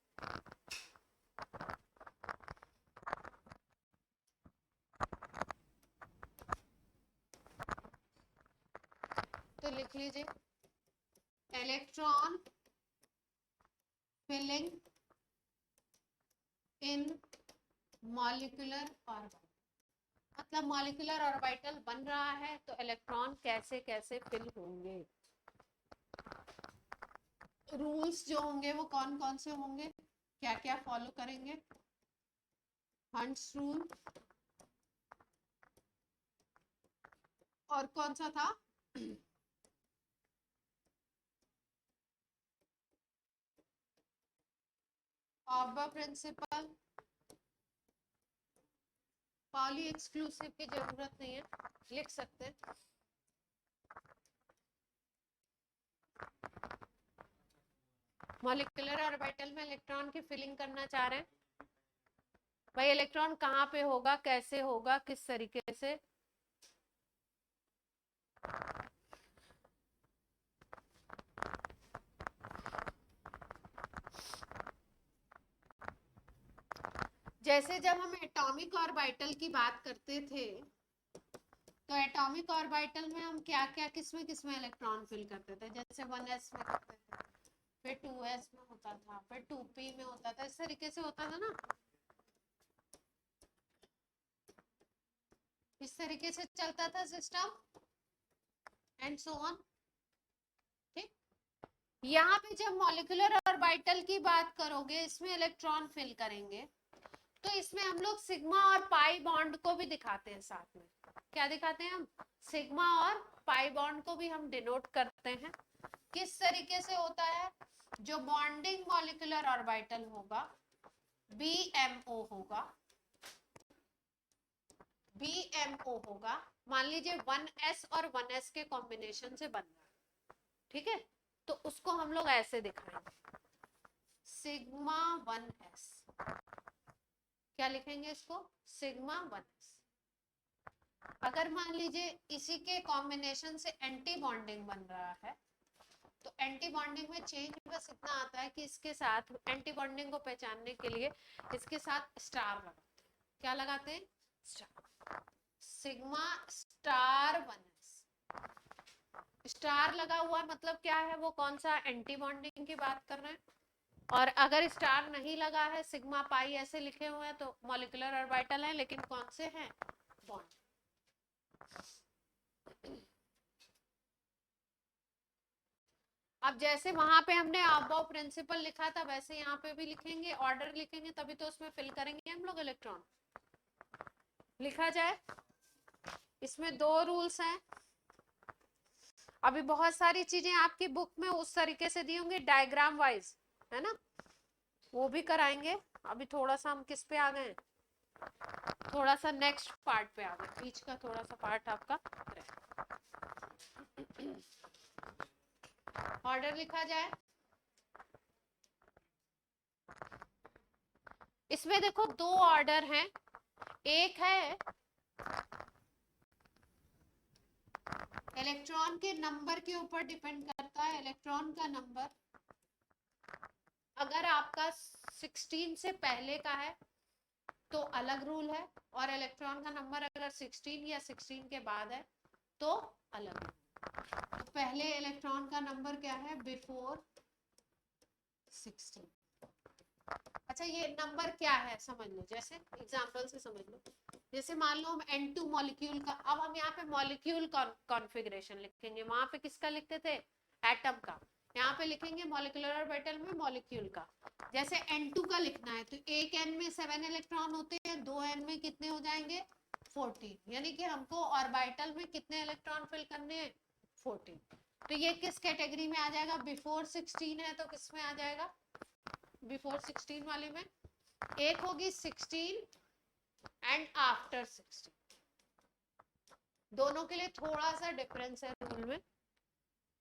तो लिख लीजिए, electron filling in molecular orbital, मतलब मॉलिक्यूलर ऑर्बिटल बन रहा है तो इलेक्ट्रॉन कैसे कैसे फिल होंगे, रूल्स जो होंगे वो कौन कौन से होंगे, क्या क्या फॉलो करेंगे, हंट्स रूल, और कौन सा था ऑब्बा प्रिंसिपल, पाउली एक्सक्लूसिव की जरूरत नहीं है, लिख सकते हैं। मॉलिक्यूलर ऑर्बिटल में इलेक्ट्रॉन की फिलिंग करना चाह रहे हैं भाई, इलेक्ट्रॉन कहाँ पे होगा, कैसे होगा, किस तरीके से। जैसे जब हम एटॉमिक ऑर्बिटल की बात करते थे, तो एटॉमिक ऑर्बिटल में हम क्या क्या किसमें किसमें इलेक्ट्रॉन फिल करते थे, जैसे 1s में करते थे, फिर 2s में होता था, फिर 2p में होता था, इस तरीके से होता था ना, इस तरीके से चलता था सिस्टम एंड सो ऑन। ठीक, यहाँ पे जब मॉलिक्यूलर ऑर्बिटल की बात करोगे, इसमें इलेक्ट्रॉन फिल करेंगे, तो इसमें हम लोग सिग्मा और पाई बॉन्ड को भी दिखाते हैं साथ में। क्या दिखाते हैं हम? सिग्मा और पाई बॉन्ड को भी हम डिनोट करते हैं। किस तरीके से होता है? जो बॉन्डिंग मॉलिक्यूलर ऑर्बिटल होगा BMO होगा, BMO होगा, मान लीजिए 1s और 1s के कॉम्बिनेशन से बन रहा है, ठीक है, तो उसको हम लोग ऐसे दिखाएंगे, सिग्मा 1s। क्या लिखेंगे इसको? Sigma 1s। अगर मान लीजिए इसी के कॉम्बिनेशन से एंटी बॉन्डिंग बन रहा है, तो एंटी बॉन्डिंग में चेंज बस इतना आता है कि इसके साथ एंटी बॉन्डिंग को पहचानने के लिए इसके साथ स्टार लगाते हैं। क्या लगाते हैं? Star. Sigma star 1s। Star लगा हुआ मतलब क्या है? वो कौन सा एंटी बॉन्डिंग की बात कर रहे हैं। और अगर स्टार नहीं लगा है, सिग्मा पाई ऐसे लिखे हुए हैं, तो मॉलिक्यूलर ऑर्बिटल है, लेकिन कौन से हैं? बॉन्ड। अब जैसे वहां पे हमने अबव प्रिंसिपल लिखा था, वैसे यहाँ पे भी लिखेंगे, ऑर्डर लिखेंगे, तभी तो उसमें फिल करेंगे हम लोग इलेक्ट्रॉन। लिखा जाए, इसमें 2 रूल्स हैं। अभी बहुत सारी चीजें आपकी बुक में उस तरीके से दी होंगी डायग्राम वाइज, है ना, वो भी कराएंगे। अभी थोड़ा सा हम किस पे आ गए? थोड़ा सा नेक्स्ट पार्ट पे आ गए, बीच का थोड़ा सा पार्ट आपका। ऑर्डर लिखा जाए, इसमें देखो 2 ऑर्डर हैं। एक है इलेक्ट्रॉन के नंबर के ऊपर डिपेंड करता है, इलेक्ट्रॉन का नंबर अगर आपका 16 से पहले का है तो अलग रूल है, और इलेक्ट्रॉन का नंबर अगर 16 या 16 के बाद है तो अलग। तो पहले इलेक्ट्रॉन का नंबर क्या है? बिफोर 16। अच्छा, ये नंबर क्या है समझ लो, जैसे एग्जांपल से समझ लो। जैसे मान लो हम N2 मॉलिक्यूल का, अब हम यहाँ पे मॉलिक्यूल कॉन्फ़िगरेशन लिखेंगे, वहां पे किसका लिखते थे? एटम का। यहाँ पे लिखेंगे मॉलिक्यूलर ऑर्बिटल में मॉलिक्यूल का। जैसे N2 का लिखना है, तो एक N में 7 इलेक्ट्रॉन होते हैं, 2 N में कितने हो जाएंगे? 14। यानी कि हमको ऑर्बिटल में कितने इलेक्ट्रॉन फिल करने हैं? 14। तो ये किस कैटेगरी में आ जाएगा? बिफोर 16 है तो किस में आ जाएगा? बिफोर 16 वाले में। एक होगी 16 एंड आफ्टर 16, दोनों के लिए थोड़ा सा डिफरेंस है रूल में।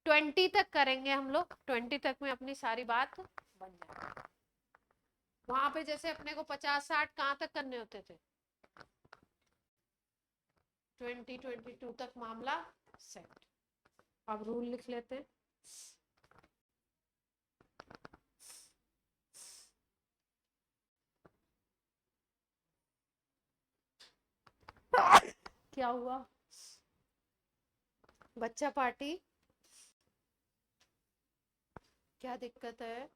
20 तक करेंगे हम लोग, 20 तक में अपनी सारी बात बन जाएगी। वहां पे जैसे अपने को 50-60 कहाँ तक करने होते थे? 20-22 तक मामला सेट। अब रूल लिख लेते हैं। क्या हुआ बच्चा पार्टी? क्या दिक्कत है?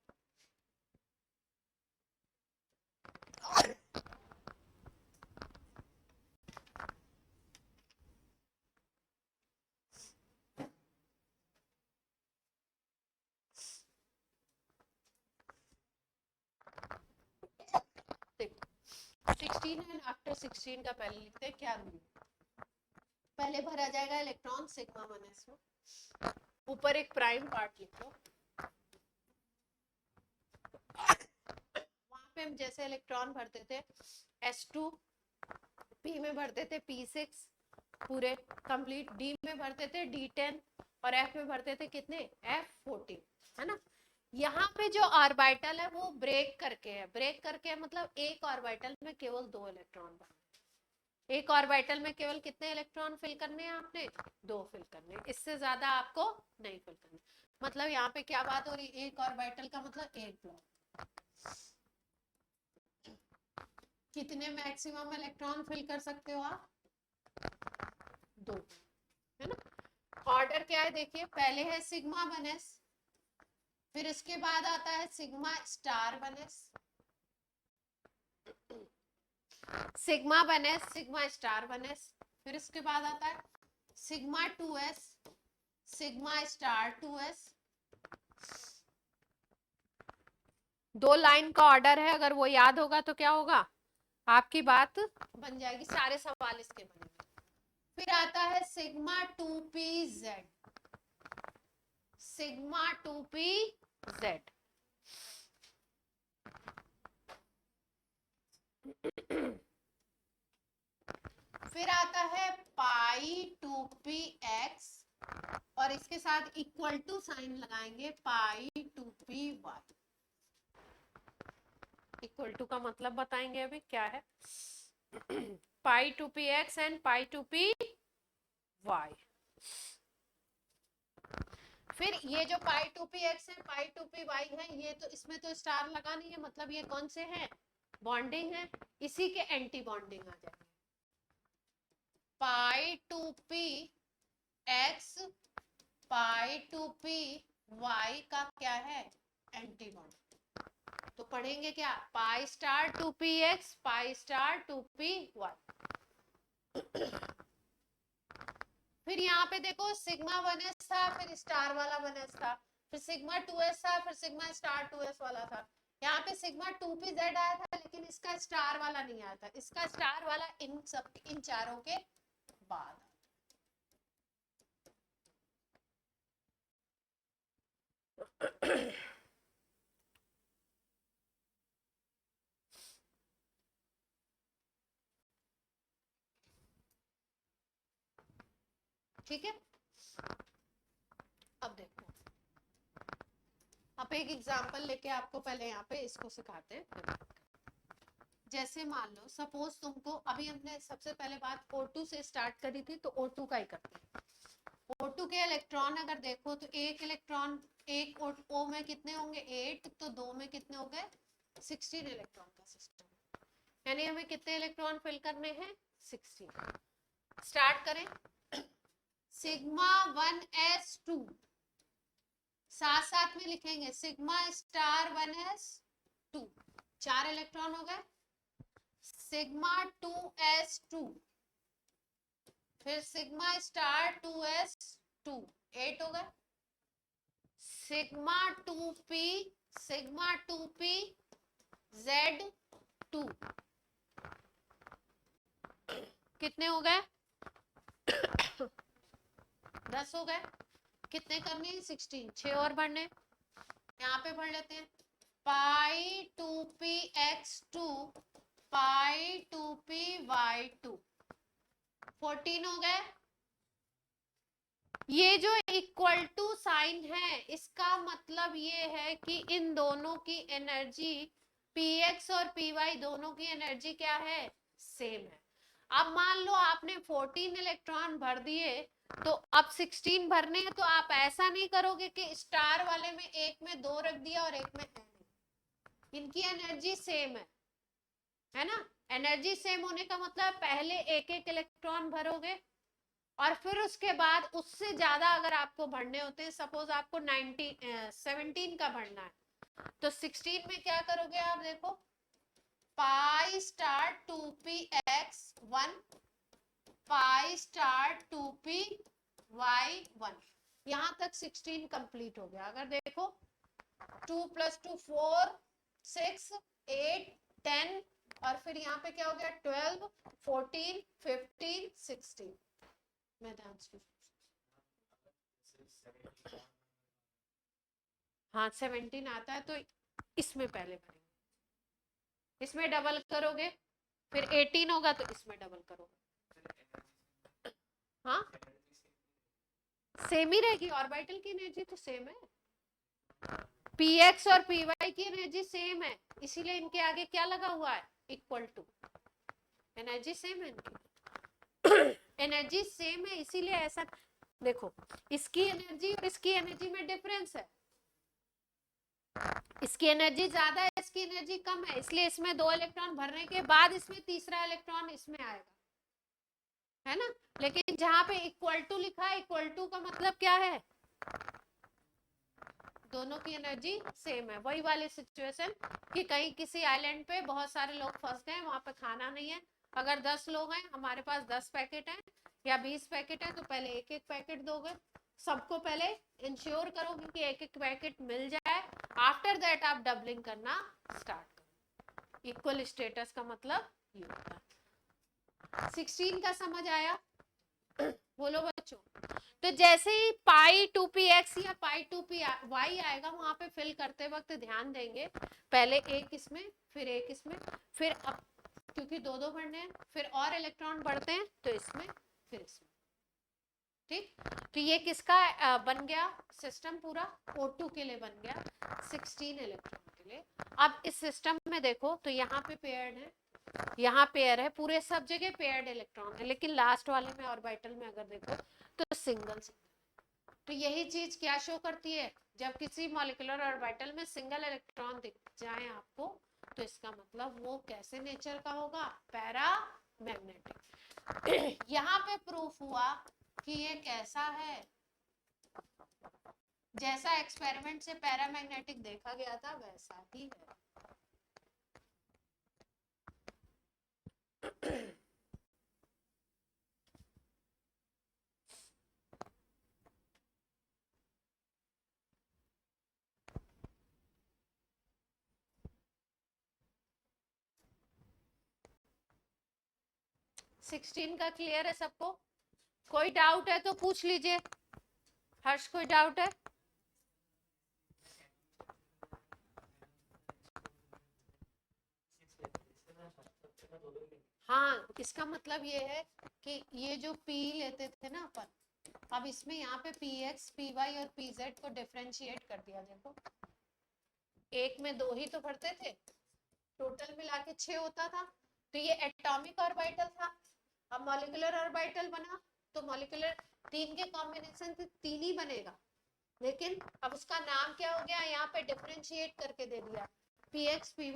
देखो 16 एंड आफ्टर 16 का पहले लिखते हैं। क्या रूल? पहले भरा जाएगा इलेक्ट्रॉन सिग्मा 1s में, ऊपर एक प्राइम पार्ट लिख लो। वहां पे हम जैसे इलेक्ट्रॉन भरते थे S2 P में भरते थे P6 पूरे कंप्लीट, D में भरते थे D10 और F में भरते थे कितने F14, है ना। यहाँ पे जो ऑर्बिटल है वो ब्रेक करके है, ब्रेक करके है मतलब एक ऑर्बिटल में केवल 2 इलेक्ट्रॉन बने, एक ऑर्बिटल में केवल कितने इलेक्ट्रॉन फिल करने हैं आपने, 2 फिल करने, इससे ज्यादा आपको नहीं फिल करने। मतलब यहाँ पे क्या बात हो रही, एक ऑर्बिटल का मतलब एक ब्लॉक, कितने मैक्सिमम इलेक्ट्रॉन फिल कर सकते हो आप, 2, है ना। ऑर्डर क्या है देखिए, पहले है सिग्मा 1s, फिर इसके बाद आता है sigma star 1s, sigma 1s sigma star 1s, फिर इसके बाद आता है sigma 2s sigma star 2s। 2 line का ऑर्डर है, अगर वो याद होगा तो क्या होगा, आपकी बात बन जाएगी, सारे सवाल इसके बनेंगे। फिर आता है सिग्मा 2pz, सिग्मा 2pz, फिर आता है पाई 2px और इसके साथ इक्वल टू साइन लगाएंगे पाई 2py, इक्वल टू का मतलब बताएंगे अभी क्या है, पाई 2px एंड पाई 2py। फिर ये जो पाई 2px है पाई 2py है, ये तो इसमें तो स्टार लगा नहीं है, मतलब ये कौन से हैं, बॉन्डिंग है, इसी के एंटी बॉन्डिंग आ जाएंगे, पाई 2px पाई 2py का क्या है, एंटी बॉन्डिंग। तो पढ़ेंगे क्या, pi star 2px pi star 2py। फिर यहाँ पे देखो सिग्मा 1s था, फिर स्टार वाला 1s था, फिर सिग्मा 2s था, फिर सिग्मा स्टार 2s वाला था। यहाँ पे सिग्मा 2pz आया था, लेकिन इसका स्टार वाला नहीं आया था, इसका स्टार वाला इन सब इन चारों के बाद। ठीक है, अब देखो, अब एक एग्जांपल लेके आपको पहले यहाँ पे इसको सिखाते हैं। जैसे मान लो सपोज तुमको, अभी हमने सबसे पहले बात O2 से स्टार्ट करी थी, तो O2 का ही करते हैं। O2 के इलेक्ट्रॉन अगर देखो तो एक इलेक्ट्रॉन, एक O में कितने होंगे 8, तो 2 में कितने हो गए 16 इलेक्ट्रॉन का सिस्टम, यानी हमें कितने इलेक्ट्रॉन फिल करने हैं 16। स्टार्ट करें, सिग्मा 1s2, साथ साथ में लिखेंगे सिग्मा स्टार 1s2, 4 इलेक्ट्रॉन हो गए, सिग्मा 2s2, फिर सिग्मा स्टार 2s2, 8 हो गए, sigma 2p sigma 2p z2, कितने हो गए 10 हो गए, कितने करने हैं 16, 6 और बढ़ने, यहाँ पे पढ़ लेते हैं पाई 2px2 पाई 2py2, 14 हो गए। ये जो इक्वल टू साइन है इसका मतलब ये है कि इन दोनों की एनर्जी px और py दोनों की एनर्जी क्या है, सेम है। अब मान लो आपने 14 इलेक्ट्रॉन भर दिए, तो अब 16 भरने हैं, तो आप ऐसा नहीं करोगे कि स्टार वाले में एक में 2 रख दिया और एक में है नहीं, इनकी एनर्जी सेम है ना। एनर्जी सेम होने का मतलब पहले एक एक इलेक्ट्रॉन भरोगे और फिर उसके बाद उससे ज्यादा अगर आपको भरने होते हैं, सपोज आपको 17 का भरना है, तो 16 में क्या करोगे आप, देखो pi star 2px1 pi star 2py1, यहां तक 16 कंप्लीट हो गया। अगर देखो 2 + 2 4 6 8 10 और फिर यहाँ पे क्या हो गया 12 14 15 16, मैं डांस हाँ 17 आता है, तो इसमें पहले भरेंगे, इसमें डबल करोगे फिर 18 होगा तो इसमें डबल करो। हाँ सेम ही रहेगी, ऑर्बिटल की एनर्जी तो सेम है, px और py की एनर्जी सेम है, इसीलिए इनके आगे क्या लगा हुआ है, इक्वल टू। एनर्जी सेम है इनकी, एनर्जी सेम है, इसीलिए ऐसा देखो, इसकी एनर्जी और इसकी एनर्जी में डिफरेंस है, इसकी एनर्जी ज्यादा है, इसकी एनर्जी कम है, इसलिए इसमें 2 इलेक्ट्रॉन भरने के बाद इसमें तीसरा इलेक्ट्रॉन इसमें आएगा, है ना। लेकिन जहां पे इक्वल टू लिखा है, इक्वल टू का मतलब क्या है, दोनों की एनर्जी सेम है। वही वाली सिचुएशन कि कहीं किसी आइलैंड पे बहुत सारे लोग फंस गए, वहां पे खाना नहीं है, अगर 10 लोग हैं, हमारे पास 10 पैकेट हैं या 20 पैकेट है, तो पहले एक एक पैकेट दोगे, सबको पहले इंश्योर करोगे कि एक एक पैकेट मिल जाए, आफ्टर दैट आप डबलिंग करना स्टार्ट करो। इक्वल स्टेटस का मतलब ये होता है। 16 का समझ आया, बोलो बच्चों। तो जैसे ही पाई 2px या पाई 2py आएगा, वहां पे फिल करते वक्त ध्यान देंगे, पहले एक इसमें फिर एक इसमें, फिर अब क्योंकि दो दो बढ़ने हैं, फिर और इलेक्ट्रॉन बढ़ते हैं तो इसमें फिर इसमें, ठीक। तो ये किसका बन गया सिस्टम, पूरा O2 के लिए बन गया, 16 इलेक्ट्रॉन के लिए। अब इस सिस्टम में देखो तो यहाँ पे पेयर्ड है, यहाँ पेयर है, पूरे सब जगह पेयर्ड इलेक्ट्रॉन है, लेकिन लास्ट वाले में ऑर्बिटल में अगर देखो तो सिंगल। तो यही चीज क्या शो करती है, जब किसी मॉलिक्यूलर ऑर्बिटल में सिंगल इलेक्ट्रॉन दिख जाए आपको, तो इसका मतलब वो कैसे नेचर का होगा, पैरा मैग्नेटिक। यहाँ पे प्रूफ हुआ कि ये कैसा है, जैसा एक्सपेरिमेंट से पैरामैग्नेटिक देखा गया था वैसा ही है। 16 का क्लियर है सबको, कोई डाउट है तो पूछ लीजिए। हर्ष कोई डाउट है? हाँ इसका मतलब ये है कि ये जो P लेते थे ना अपन, अब इसमें यहाँ पे px, py और pz को डिफरेंशिएट कर दिया। देखो एक में 2 ही तो भरते थे, टोटल मिला के 6 होता था, तो ये एटॉमिक ऑर्बिटल था। अब मॉलिक्यूलर ऑर्बिटल बना तो मॉलिक्यूलर 3 के कॉम्बिनेशन से 3 ही बनेगा, लेकिन अब उसका नाम क्या हो गया, यहाँ पे डिफरेंशिएट करके दे दिया, px, py,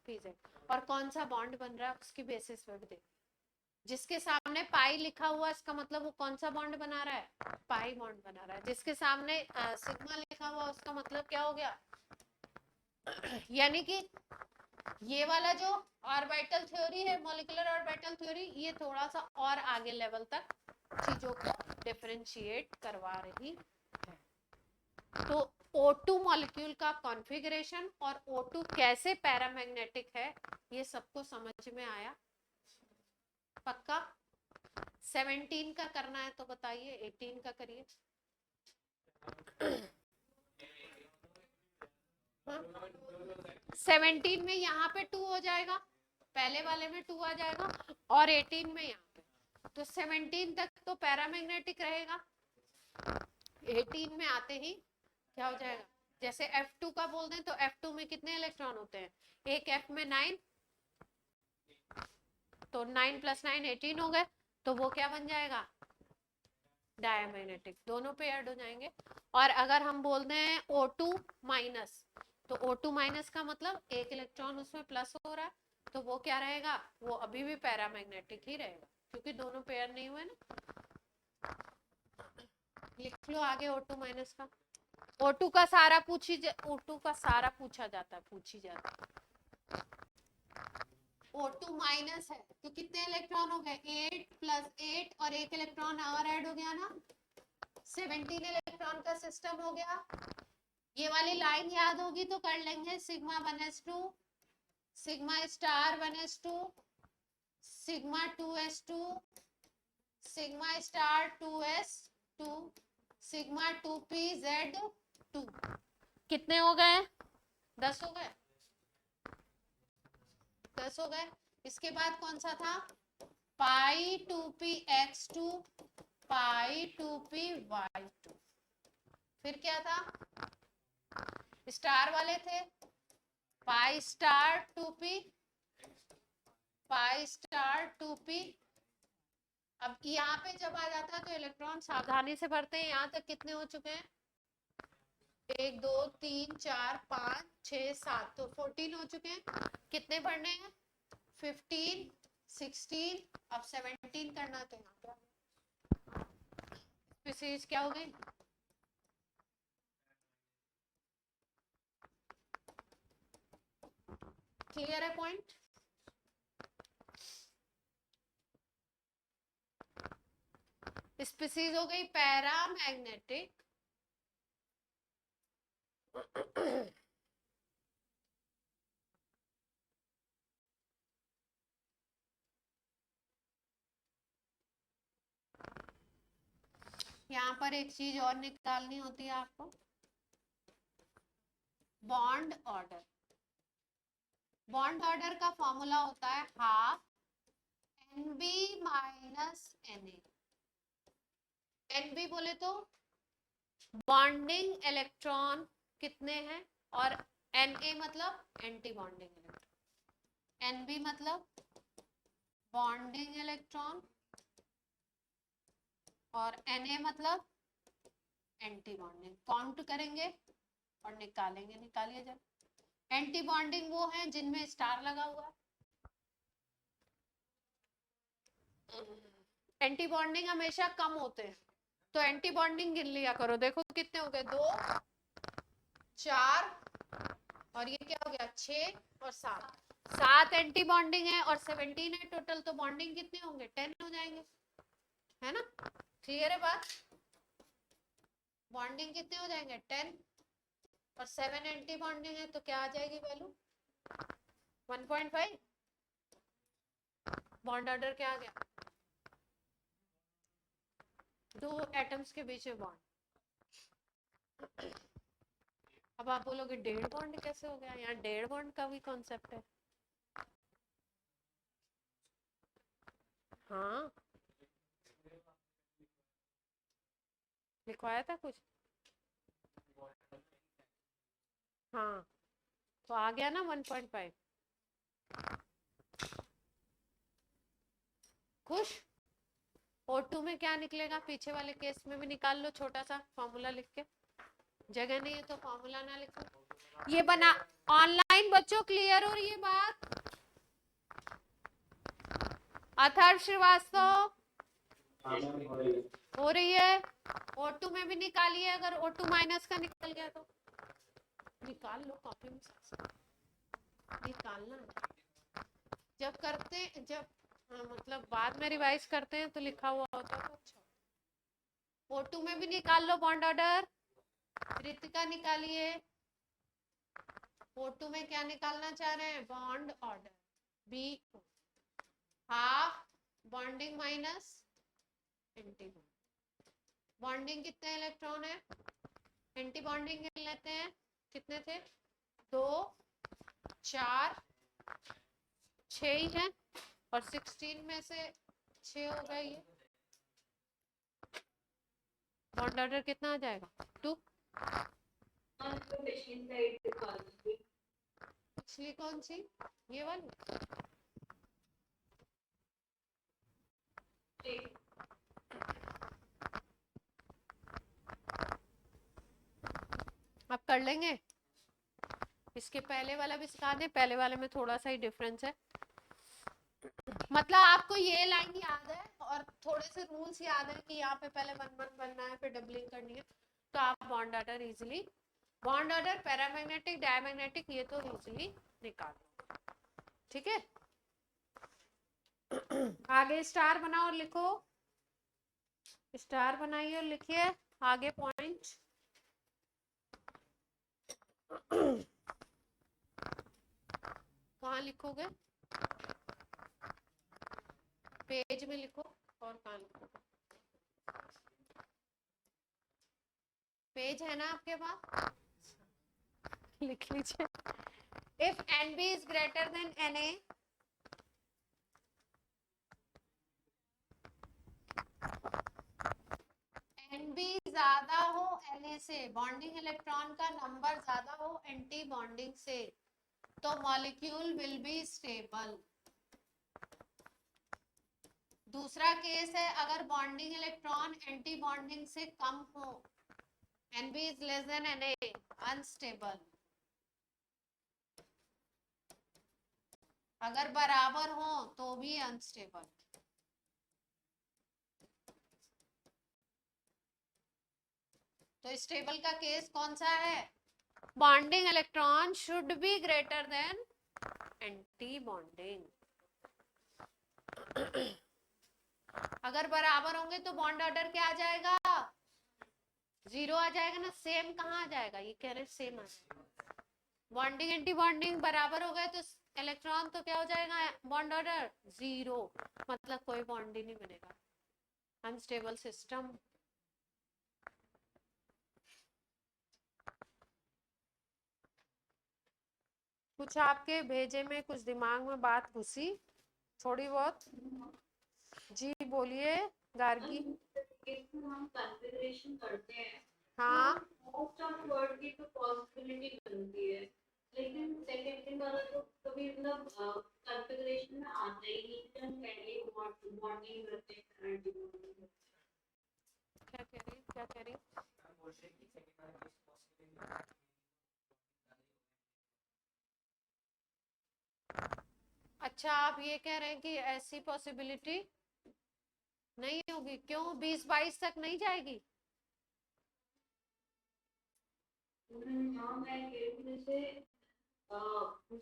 pz। और कौन सा बॉन्ड बन रहा है उसकी बेसिस पे भी देखो, जिसके सामने पाई लिखा हुआ इसका मतलब वो कौन सा बॉन्ड बना रहा है, पाई बॉन्ड बना रहा है। जिसके सामने सिग्मा लिखा हुआ उसका मतलब क्या हो गया, यानी कि ये वाला जो ऑर्बिटल थ्योरी है, मॉलिक्यूलर ऑर्बिटल थ्योरी, ये थोड़ा सा और आगे लेवल तक चीजों को डिफरेंशिएट करवा रही है। तो O2 मॉलिक्यूल का कॉन्फ़िगरेशन और O2 कैसे पैरामैग्नेटिक है, ये सबको समझ में आया, पक्का। 17 का करना है तो बताइए, 18 का करिए। हाँ? 17 में यहाँ पे 2 हो जाएगा, पहले वाले में 2 आ जाएगा, और 18 में यहाँ पे, तो 17 तक तो पैरामैग्नेटिक रहेगा। 18 में आते ही क्या हो जाएगा, जैसे F2 का बोल दें तो F2 में कितने इलेक्ट्रॉन होते हैं, एक F में 9, तो 9 + 9 18 हो गए, तो वो क्या बन जाएगा, डायमैग्नेटिक, दोनों पे ऐड हो जाएंगे। और अगर हम बोल दें O2 माइनस, तो O2 माइनस का मतलब एक इलेक्ट्रॉन उसमें प्लस हो रहा है, तो वो क्या रहेगा, वो अभी भी पैरामैग्नेटिक ही रहेगा, क्योंकि दोनों पेयर नहीं हुए ना। लिख लो आगे O2 माइनस का, O2 का सारा O2 का सारा पूछा जाता है, पूछी जाता है। O2 माइनस है तो कितने इलेक्ट्रॉन हो गए, 8 + 8 और एक इलेक्ट्रॉन और ऐड हो गया ना, 17 इलेक्ट्रॉन का सिस्टम हो गया। ये वाली लाइन याद होगी तो कर लेंगे, sigma 1s2, sigma star 1s2, sigma 2s2, sigma star 2s2, sigma 2pz2। कितने हो गए, 10 हो गए, 10 हो गए। इसके बाद कौन सा था, पाई 2p x2 पाई 2p y2। फिर क्या था, स्टार वाले थे, pi star 2p pi star 2p। अब यहाँ पे जब आ जाता है तो इलेक्ट्रॉन सावधानी से भरते हैं। यहाँ तक कितने हो चुके हैं, 1 2 3 4 5 6 7, तो 14 हो चुके हैं। कितने भरने हैं, 15 16, अब 17 करना। तो यहाँ पे स्पीसीज क्या हो गई, क्लियर है पॉइंट। स्पीसीज हो गई पैरामैग्नेटिक यहाँ पर एक चीज और निकालनी होती है आपको, बॉन्ड ऑर्डर। बॉन्ड ऑर्डर का फॉर्मूला होता है half NB minus Na। NB बोले तो बॉन्डिंग इलेक्ट्रॉन कितने हैं, और Na मतलब एंटी बॉन्डिंग इलेक्ट्रॉन। NB मतलब बॉन्डिंग इलेक्ट्रॉन और Na मतलब एंटी बॉन्डिंग। काउंट करेंगे और निकालेंगे, निकालिए जब। एंटी बॉन्डिंग वो है जिनमें स्टार लगा हुआ है, एंटी बॉन्डिंग हमेशा कम होते हैं, तो एंटी बॉन्डिंग गिन लिया करो। देखो कितने हो गए, 2 4 और ये क्या हो गया 6 और 7, 7 एंटी बॉन्डिंग है और 17 है टोटल, तो बॉन्डिंग कितने होंगे, 10 हो जाएंगे, है ना। क्लियर है बात, बॉन्डिंग कितने हो जाएंगे 10 और 7 एंटी बॉन्डिंग है, तो क्या आ जाएगी वैल्यू 1.5। बॉन्ड ऑर्डर क्या आ गया, 2 एटम्स के बीच में बॉन्ड। अब आप बोलोगे 1.5 बॉन्ड कैसे हो गया, यहाँ 1.5 बॉन्ड का भी कॉन्सेप्ट है। हाँ लिखवाया था कुछ, हाँ तो आ गया ना 1.5। खुश। O2 में क्या निकलेगा, पीछे वाले केस में भी निकाल लो, छोटा सा फॉर्मूला लिख के। जगह नहीं है तो फॉर्मूला ना लिखो। ये बना ऑनलाइन बच्चों, क्लियर हो रही है बात। अथर्व श्रीवास्तव हो रही है। O2 में भी निकालिए, अगर O2 माइनस का निकल गया तो निकाल लो, कॉपी में निकालना। जब करते जब मतलब बाद में रिवाइज करते हैं तो लिखा हुआ होता है तो अच्छा। O2 में भी निकाल लो बॉन्ड ऑर्डर, रितिका निकालिए। O2 में क्या निकालना चाह रहे हैं, bond order BO, half bonding minus anti bonding. Bonding कितने इलेक्ट्रॉन है, एंटी बॉन्डिंग लेते हैं, कितने थे 2 4 6 ही है, और 16 में से 6 हो गए, ये बॉन्ड ऑर्डर कितना आ जाएगा 2। पिछली कौन सी, ये वाली। अब कर लेंगे, इसके पहले वाला भी सिखा दे, पहले वाले में थोड़ा सा ही डिफरेंस है। मतलब आपको ये लाइन याद है और थोड़े से रूल्स याद है कि यहाँ पे पहले 1 1 बनना है, फिर डबलिंग करनी है, तो आप bond order easily, bond order paramagnetic diamagnetic ये तो इजीली निकाल लो, ठीक है। आगे स्टार बनाओ और लिखो, स्टार बनाइए और लिखिए आगे पॉइंट। कहाँ लिखोगे, पेज में लिखो और कहाँ लिखोगे, पेज है ना आपके पास, लिख लीजिए। If NB is greater than Na, ज्यादा हो Na से, बॉन्डिंग इलेक्ट्रॉन का नंबर ज्यादा हो एंटी बॉन्डिंग से, तो मॉलिक्यूल विल बी स्टेबल। दूसरा केस है अगर बॉन्डिंग इलेक्ट्रॉन एंटी बॉन्डिंग से कम हो, Nb is less than Na, unstable. अगर बराबर हो तो भी अनस्टेबल। तो स्टेबल का केस कौन सा है? Bonding electron should be greater than anti bonding. अगर बराबर होंगे तो बॉन्ड ऑर्डर क्या आ जाएगा? 0 आ जाएगा ना। सेम कहाँ आ जाएगा? ये कह रहे सेम आ जाएगा। बॉन्डिंग एंटी बॉन्डिंग बराबर हो गए तो इलेक्ट्रॉन तो क्या हो जाएगा? बॉन्ड ऑर्डर 0, मतलब कोई बॉन्ड ही नहीं बनेगा, अनस्टेबल सिस्टम। कुछ आपके भेजे में कुछ दिमाग में बात घुसी थोड़ी बहुत? जी बोलिए गार्गी। हम कॉन्फ़िगरेशन करते हैं, हाँ, मोस्ट ऑफ वर्ड की तो पॉसिबिलिटी बनती है, लेकिन सेकंड वाला तो कभी मतलब कॉन्फ़िगरेशन में आता ही नहीं कि हम पहले बॉन्डिंग करते हैं एंटी बॉन्डिंग। क्या कह रही, क्या कह रही? अच्छा, आप ये कह रहे हैं कि ऐसी पॉसिबिलिटी नहीं होगी? क्यों? 20-22 तक नहीं जाएगी? हाँ, मैं कह रही हूँ जैसे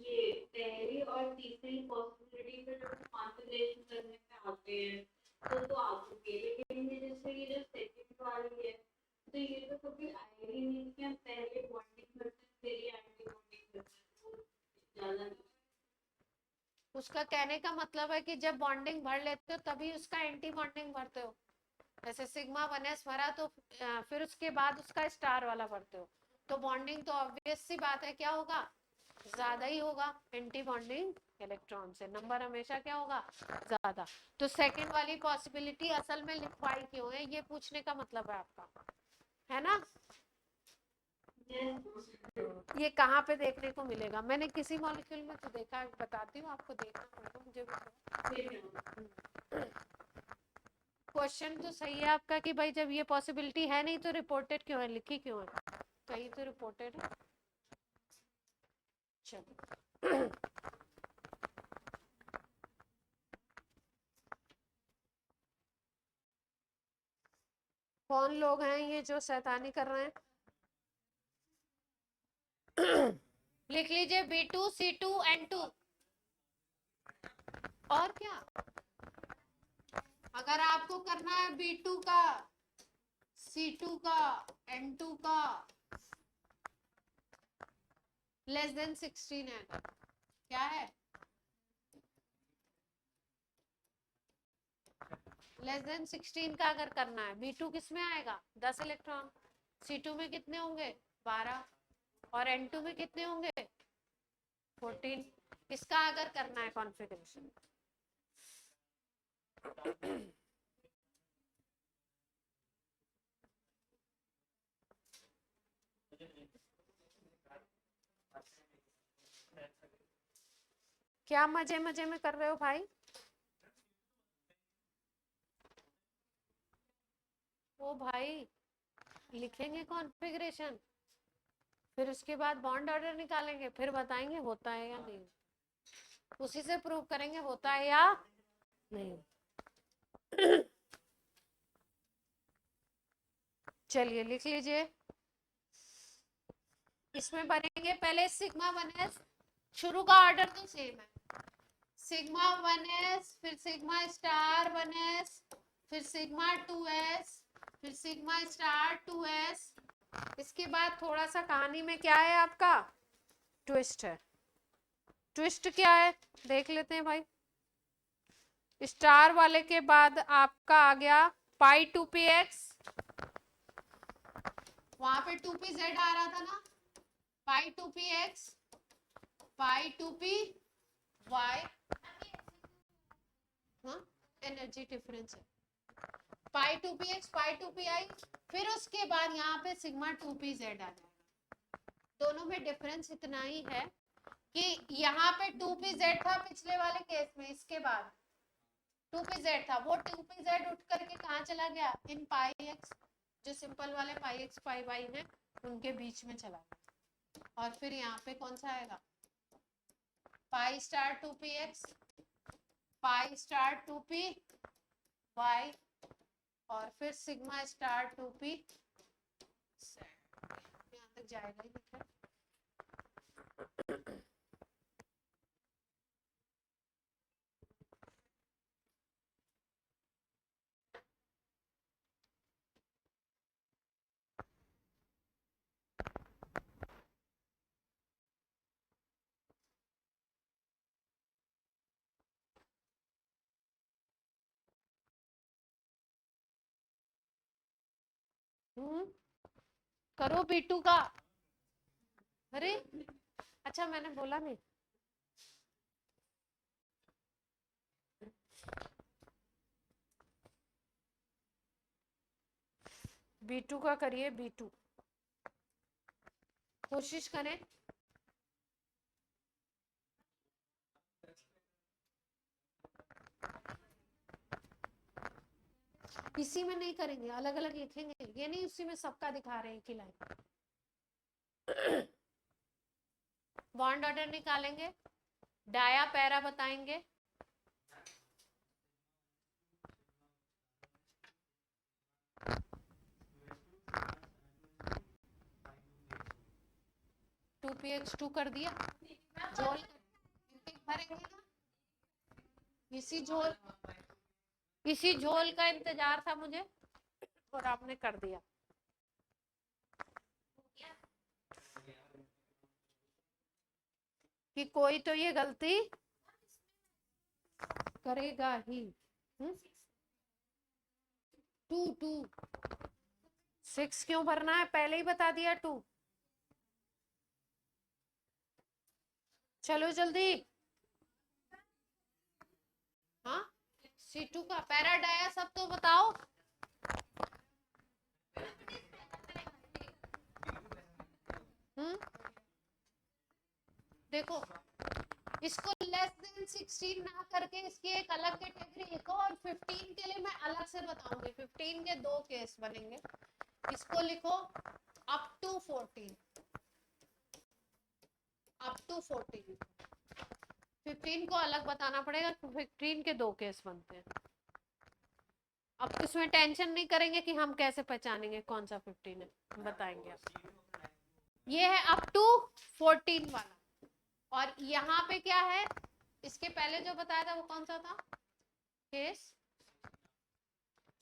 ये पहली और तीसरी पॉसिबिलिटी पे जब कॉन्फ़िगरेशन करने पे आते हैं तो आ चुके हैं, लेकिन ये जैसे ये जो सेकंड वाली है तो ये तो कभी आएगी ही नहीं कि हम पहले बॉन्डिंग करते हैं फिर ये एंटी बॉन्डिंग करते हैं, तो ज्यादा उसका कहने का मतलब है कि जब बॉन्डिंग भर लेते हो तभी उसका एंटी बॉन्डिंग भरते हो। जैसे सिग्मा 1s भरा तो फिर उसके बाद उसका स्टार वाला भरते हो, तो बॉन्डिंग तो ऑब्वियस सी बात है क्या होगा? ज्यादा ही होगा। एंटी बॉन्डिंग इलेक्ट्रॉन से नंबर हमेशा क्या होगा? ज्यादा। तो सेकंड वाली पॉसिबिलिटी असल में लिखवाई क्यों है, ये पूछने का मतलब है आपका, है ना? ये कहाँ पे देखने को मिलेगा? मैंने किसी मॉलिक्यूल में तो देखा है, बताती हूँ आपको, देखना पड़ेगा मुझे भी। क्वेश्चन तो सही है आपका कि भाई जब ये पॉसिबिलिटी है नहीं तो रिपोर्टेड क्यों है, लिखी क्यों है? कहीं तो रिपोर्टेड है। चलो कौन लोग हैं ये जो शैतानी कर रहे हैं? लिख लीजिए B2C2N2। और क्या? अगर आपको करना है B2 का, C2 का, N2 का लेस देन 16 है, क्या है? लेस देन 16 का अगर करना है, B2 किस में आएगा? 10 इलेक्ट्रॉन। C2 में कितने होंगे? 12। और N2 में कितने होंगे? 14। इसका अगर करना है कॉन्फ़िगरेशन। क्या मजे मजे में कर रहे हो भाई? ओ भाई, लिखेंगे कॉन्फ़िगरेशन, फिर उसके बाद बॉन्ड ऑर्डर निकालेंगे, फिर बताएंगे होता है या नहीं, उसी से प्रूव करेंगे होता है या नहीं। चलिए लिख लीजिए। इसमें बनेंगे पहले सिग्मा 1s, शुरू का ऑर्डर तो सेम है, सिग्मा 1s, फिर सिग्मा स्टार 1s, फिर सिग्मा 2s, फिर सिग्मा स्टार 2s। इसके बाद थोड़ा सा कहानी में क्या है आपका? ट्विस्ट है। ट्विस्ट क्या है देख लेते हैं भाई। स्टार वाले के बाद आपका आ गया पाई 2px, वहां पे 2pz आ रहा था ना, पाई 2px, पाई 2py, हाँ एनर्जी डिफरेंस है, पाई 2px पाई 2pi, फिर उसके बाद यहाँ पे सिग्मा 2pz आ जाएगा। दोनों में डिफरेंस इतना ही है कि यहाँ पे 2pz था पिछले वाले केस में, इसके बाद 2pz था, वो 2pz उठ करके कहाँ चला गया, इन पाई x, जो सिंपल वाले पाई x पाई y है उनके बीच में चला गया। और फिर यहाँ पे कौन सा आएगा, pi star 2px pi star 2py और फिर सिग्मा स्टार 2p, यहाँ तक जाएगा ही नहीं। करो B2 का, अरे अच्छा मैंने बोला नहीं, B2 का करिए, B2 कोशिश करें। इसी में नहीं करेंगे, अलग अलग लिखेंगे, ये नहीं उसी में सबका दिखा रहे हैं कि लाइन। बॉन्ड ऑर्डर निकालेंगे, डाया पैरा बताएंगे, टू पी एक्स टू कर दिया, झोल भरेंगे ना, इसी झोल का इंतजार था मुझे और आपने कर दिया। कि कोई तो ये गलती करेगा ही। 2 6 क्यों भरना है, पहले ही बता दिया 2। चलो जल्दी, हाँ C2 का पैरा डाया सब तो बताओ। देखो इसको लेस देन 16 ना करके इसकी एक अलग कैटेगरी लिखो, और 15 के लिए मैं अलग से बताऊंगी, 15 के 2 केस बनेंगे। इसको लिखो अप टू 14, अप टू 14, 15 को अलग बताना पड़ेगा, 15 के 2 केस बनते हैं। अब इसमें टेंशन नहीं करेंगे कि हम कैसे पहचानेंगे कौन सा 15 है, बताएंगे आप। ये है अप टू 14 वाला, और यहाँ पे क्या है, इसके पहले जो बताया था वो कौन सा था, केस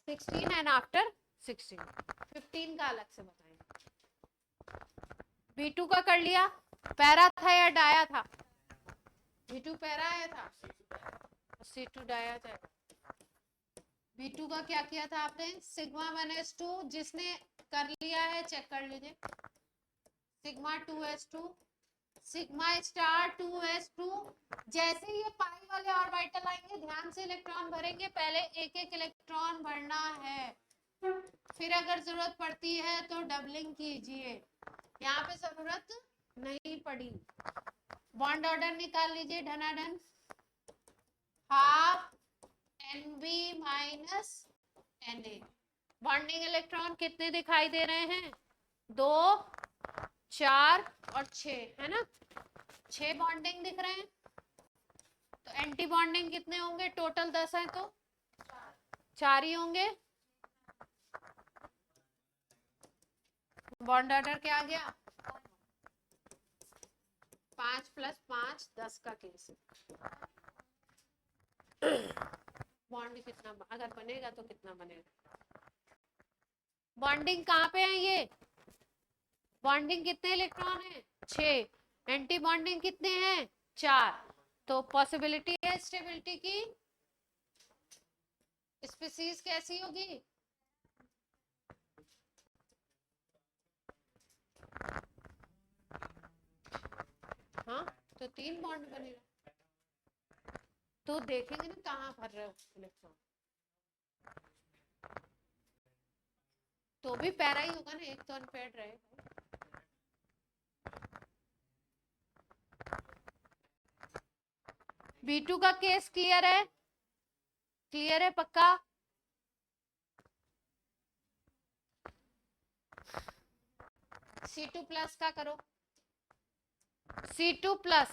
16 एंड आफ्टर 16, 15 का अलग से बताएंगे। B2 का कर लिया, पैरा था या डाया था, B2 पैरा आया था, C2 डाया था। B2 का क्या किया था आपने, सिग्मा -2, जिसने कर लिया है चेक कर लीजिए, sigma 2s2 sigma star 2s2। जैसे ये पाई वाले ऑर्बिटल आएंगे ध्यान से इलेक्ट्रॉन भरेंगे, पहले एक एक इलेक्ट्रॉन भरना है, फिर अगर जरूरत पड़ती है तो डबलिंग कीजिए, यहाँ पे जरूरत नहीं पड़ी। बॉन्ड ऑर्डर निकाल लीजिए धनाधन, half NB minus Na। Bonding electron कितने दिखाई दे रहे हैं, 2 4 और 6 है ना, 6 बॉन्डिंग दिख रहे हैं। तो एंटी बॉन्डिंग कितने होंगे, टोटल 10 है तो 4 ही होंगे। बॉन्ड ऑर्डर क्या आ गया, 5 + 5 10 का केस। बॉन्ड कितना अगर बनेगा तो कितना बनेगा, बॉन्डिंग कहाँ पे है, ये बॉन्डिंग कितने इलेक्ट्रॉन है, 6, एंटी बॉन्डिंग कितने हैं, 4, तो पॉसिबिलिटी है स्टेबिलिटी की, स्पीसीज कैसी होगी, हाँ तो 3 बॉन्ड बनेगा, तो देखेंगे ना कहाँ भर रहे हो इलेक्ट्रॉन। तो भी पैरा ही होगा ना, एक तो अनपेयर्ड रहेगा। B2 का केस क्लियर है? क्लियर है पक्का? C2 प्लस का करो, C2 प्लस।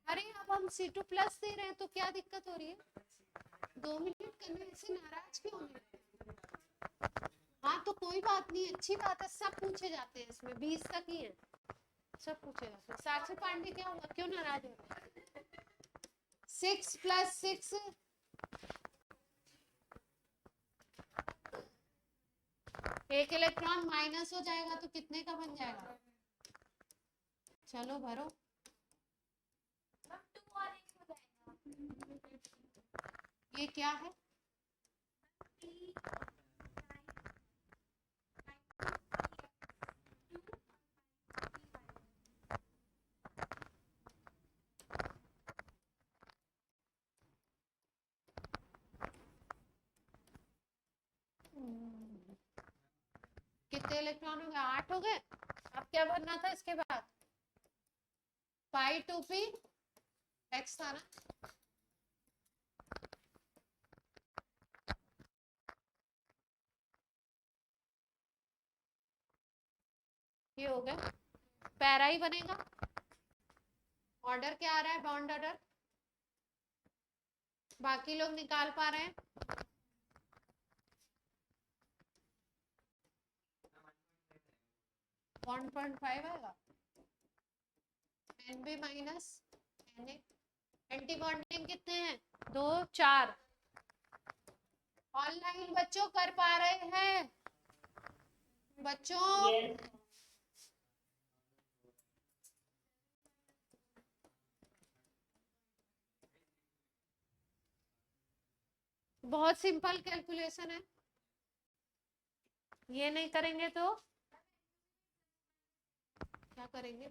अरे अब हम C2 प्लस दे रहे हैं तो क्या दिक्कत हो रही है? 2 मिनट करने ऐसे नाराज क्यों हो रहे हैं? हाँ तो कोई बात नहीं, अच्छी बात है, सब पूछे जाते हैं इसमें, 20 तक ही है, सब पूछे जाते हैं। साक्षी पांडे क्या हुआ, क्यों नाराज हो रहे? 6 + 6 एक इलेक्ट्रॉन माइनस हो जाएगा तो कितने का बन जाएगा? चलो भरो। ये क्या है? कितने इलेक्ट्रॉन हो गए? 8 हो गए। अब क्या भरना था इसके बाद? पाई 2p x था ना? ये हो गया, पैरा ही बनेगा। ऑर्डर क्या आ रहा है? Bond order. बाकी लोग निकाल पा रहे हैं? बॉन्ड 0.5 आएगा। NB minus Na। Anti bonding कितने हैं? 2 4। ऑनलाइन बच्चों कर पा रहे हैं? बच्चों yes. बहुत सिंपल कैलकुलेशन है, ये नहीं करेंगे तो क्या करेंगे?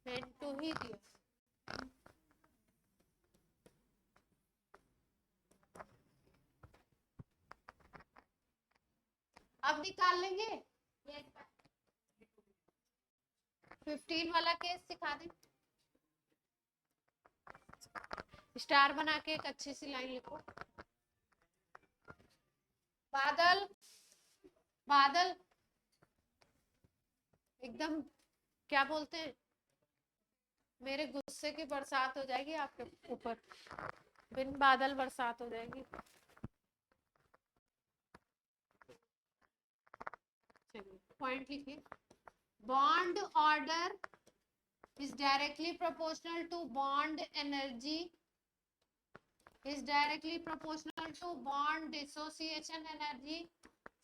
N2 ही दिया। अब निकाल लेंगे। 15 वाला केस सिखा दें, स्टार बना के एक अच्छी सी लाइन लिखो। बादल बादल एकदम क्या बोलते हैं, मेरे गुस्से की बरसात हो जाएगी आपके ऊपर, बिन बादल बरसात हो जाएगी। चलिए पॉइंट लिखिए। Bond order is directly proportional to bond energy, is directly proportional to bond dissociation energy।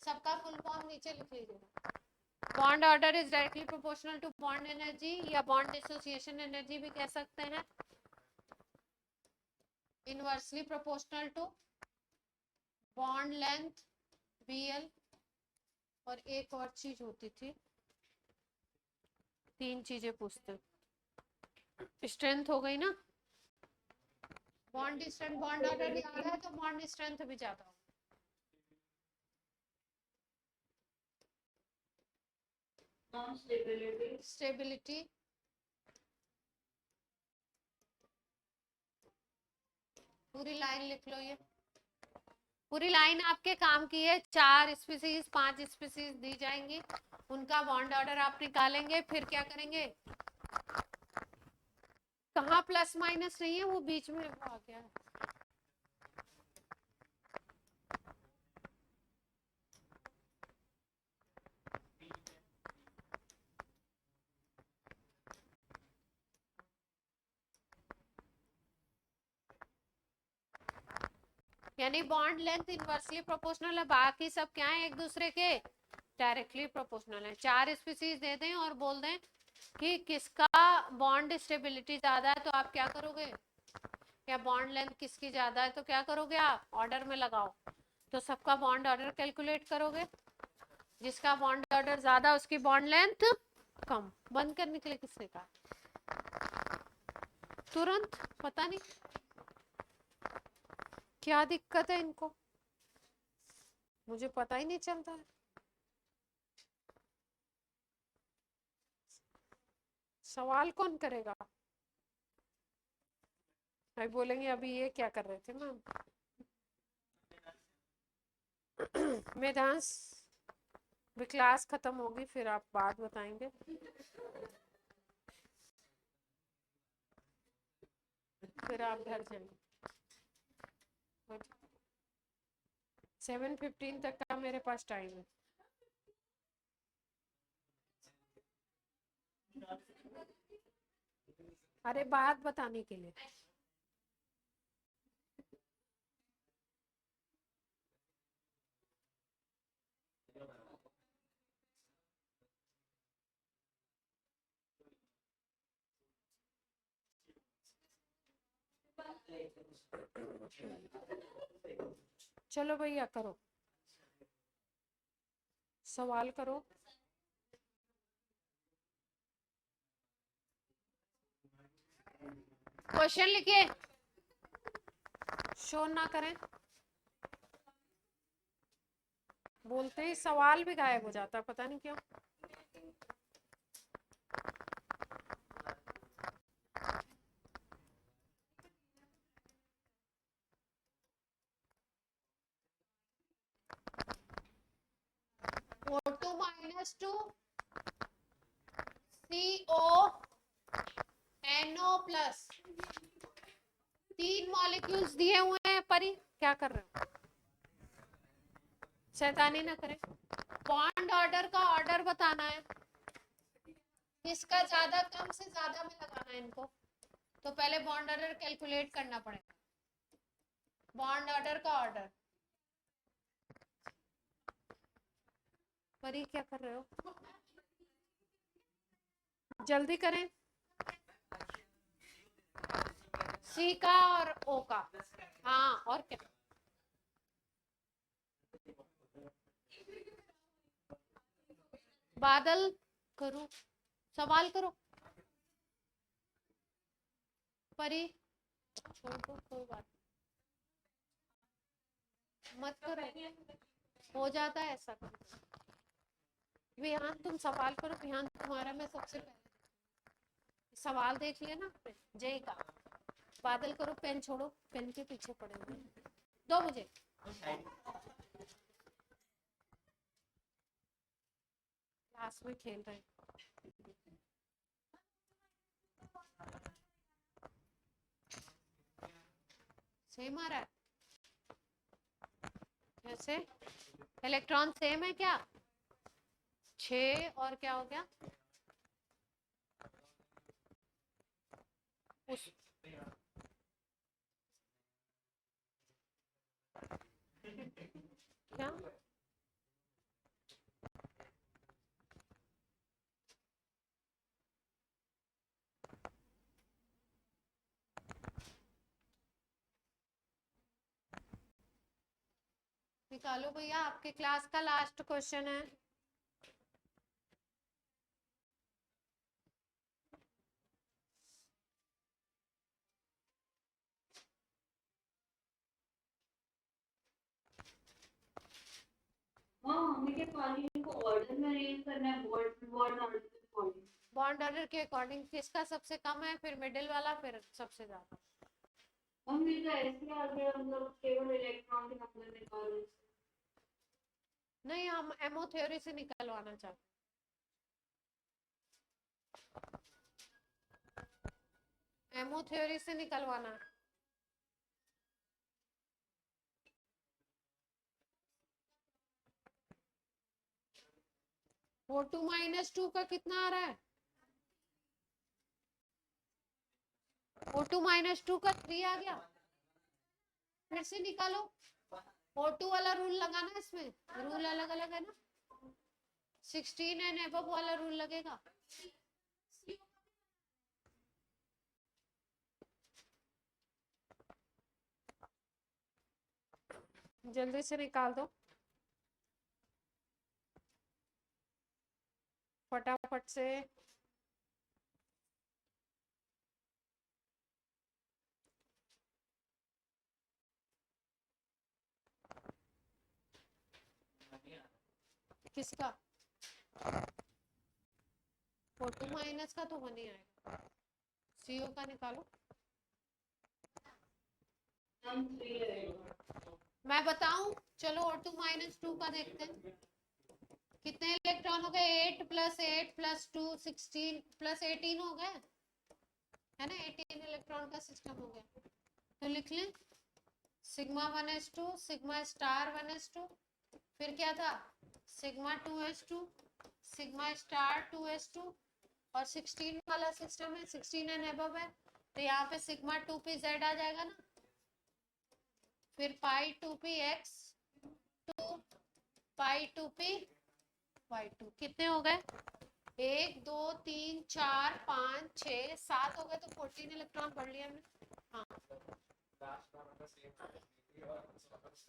सबका फुल फॉर्म नीचे लिख लीजिएगा। Bond order is directly proportional to bond energy, या बॉन्ड डिसोसिएशन एनर्जी भी कह सकते हैं। Inversely proportional to bond length Bl, और एक और चीज होती थी, 3 चीजें पूछते। स्ट्रेंथ हो गई ना, बॉन्ड स्ट्रेंथ, बॉन्ड ऑर्डर ज्यादा है तो बॉन्ड स्ट्रेंथ भी ज्यादा हो। स्टेबिलिटी पूरी लाइन लिख लो, ये पूरी लाइन आपके काम की है। 4 स्पीसीज 5 स्पीसीज दी जाएंगी, उनका बॉन्ड ऑर्डर आप निकालेंगे, फिर क्या करेंगे? कहाँ प्लस माइनस नहीं है, वो बीच में आ गया है। यानी बॉन्ड लेंथ इनवर्सली प्रोपोर्शनल है, बाकी सब क्या है? एक दूसरे के डायरेक्टली प्रोपोर्शनल है। 4 स्पीसीज दे दें और बोल दें कि किसका बॉन्ड स्टेबिलिटी ज्यादा है, तो आप क्या करोगे? या बॉन्ड लेंथ किसकी ज्यादा है तो क्या करोगे? आप ऑर्डर में लगाओ, तो सबका बॉन्ड ऑर्डर कैलकुलेट करोगे। जिसका बॉन्ड ऑर्डर ज्यादा उसकी बॉन्ड लेंथ कम। बंद करने के लिए किसने कहा? तुरंत, पता नहीं क्या दिक्कत है इनको, मुझे पता ही नहीं चलता है। सवाल कौन करेगा? भाई बोलेंगे अभी ये क्या कर रहे थे मैम। मेधांश, भी क्लास खत्म होगी फिर आप बात बताएंगे। फिर आप घर जाएंगे। 7:15 तक का मेरे पास टाइम है। अरे बात बताने के लिए। चलो भैया करो, सवाल करो। क्वेश्चन लिखिए, शो ना करें। बोलते ही सवाल भी गायब हो जाता है, पता नहीं क्यों। O2 - 2 CONO+, 3 मॉलिक्यूल्स दिए हुए हैं। परी क्या कर रहे हो? शैतानी ना करें। बॉन्ड ऑर्डर का ऑर्डर बताना है, किसका ज्यादा, कम से ज्यादा में लगाना है इनको। तो पहले बॉन्ड ऑर्डर कैलकुलेट करना पड़ेगा। बॉन्ड ऑर्डर का ऑर्डर। परी क्या कर रहे हो? जल्दी करें। सी का और ओ का। हाँ और क्या। बादल करो, सवाल करो। परी छोड़ दो, कोई बात मत करो, हो जाता है ऐसा। विहान तुम सवाल करो। विहान तुम्हारा मैं सबसे पहले सवाल देख लिया ना आपने, जय का। बादल करो, पेन छोड़ो, पेन के पीछे पड़ेंगे। दो मुझे। क्लास में खेल रहे हैं। सेम आ रहा है कैसे? इलेक्ट्रॉन सेम है क्या? 6 और क्या हो गया? उस क्या निकालो भैया, आपके क्लास का लास्ट क्वेश्चन है। हाँ, हमें क्या कॉलिंग को ऑर्डर में अरेंज करना है, बॉन्ड ऑर्डर में कॉलिंग। बॉन्ड ऑर्डर के अकॉर्डिंग किसका सबसे कम है, फिर मिडिल वाला, फिर सबसे ज्यादा। हमने तो ऐसे आ गया, मतलब केवल इलेक्ट्रॉन के नंबर निकालो। नहीं, हम एमओ थ्योरी से निकलवाना चाहते हैं, एमओ थ्योरी से निकलवाना है। O2 - 2 का कितना आ रहा है? O2 - 2 का 3 आ गया। फिर से निकालो। O2 वाला रूल लगाना, इसमें रूल अलग अलग है ना। 16 एंड एबव वाला रूल लगेगा। जल्दी से निकाल दो फटाफट से। किसका? O2 माइनस का तो 1 ही आएगा। CO का निकालो। हम 3 रहेगा। मैं बताऊं, चलो O2 माइनस 2 का देखते हैं। कितने इलेक्ट्रॉन हो गए? 8 + 8 + 2 16 + 18 हो गए, है ना? 18 इलेक्ट्रॉन का सिस्टम हो गया। तो लिख लें sigma 1s2 sigma star 1s2, फिर क्या था sigma 2s2 sigma star 2s2, और 16 वाला सिस्टम है, 16 एंड अबव है, तो यहाँ पे सिग्मा 2p z आ जाएगा ना। फिर पाई 2p x 2 पाई 2p y2, कितने हो गए? 1 2 3 4 5 6 7 हो गए, तो 14 इलेक्ट्रॉन पढ़ लिया हमने। हाँ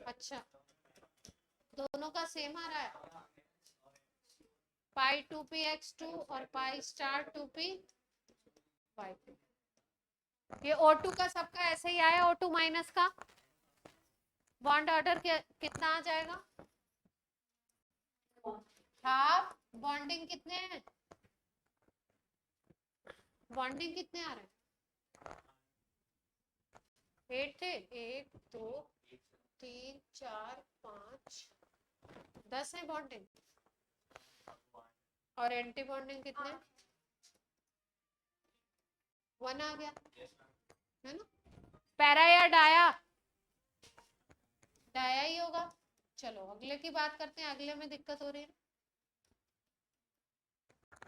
अच्छा, दोनों का सेम आ रहा है, पाई 2p x2 और पाई स्टार 2p y2। ये O2 का सबका ऐसे ही आया। O2 माइनस का बॉन्ड ऑर्डर कितना आ जाएगा? हाफ। बॉन्डिंग कितने हैं? बॉन्डिंग कितने आ रहे हैं? 8 थे। 1 2 3 4 5 10 है बॉन्डिंग। और एंटी बॉन्डिंग कितने? 1 आ गया, है ना? पैरा या डाया? डाया ही होगा। चलो अगले की बात करते हैं, अगले में दिक्कत हो रही है।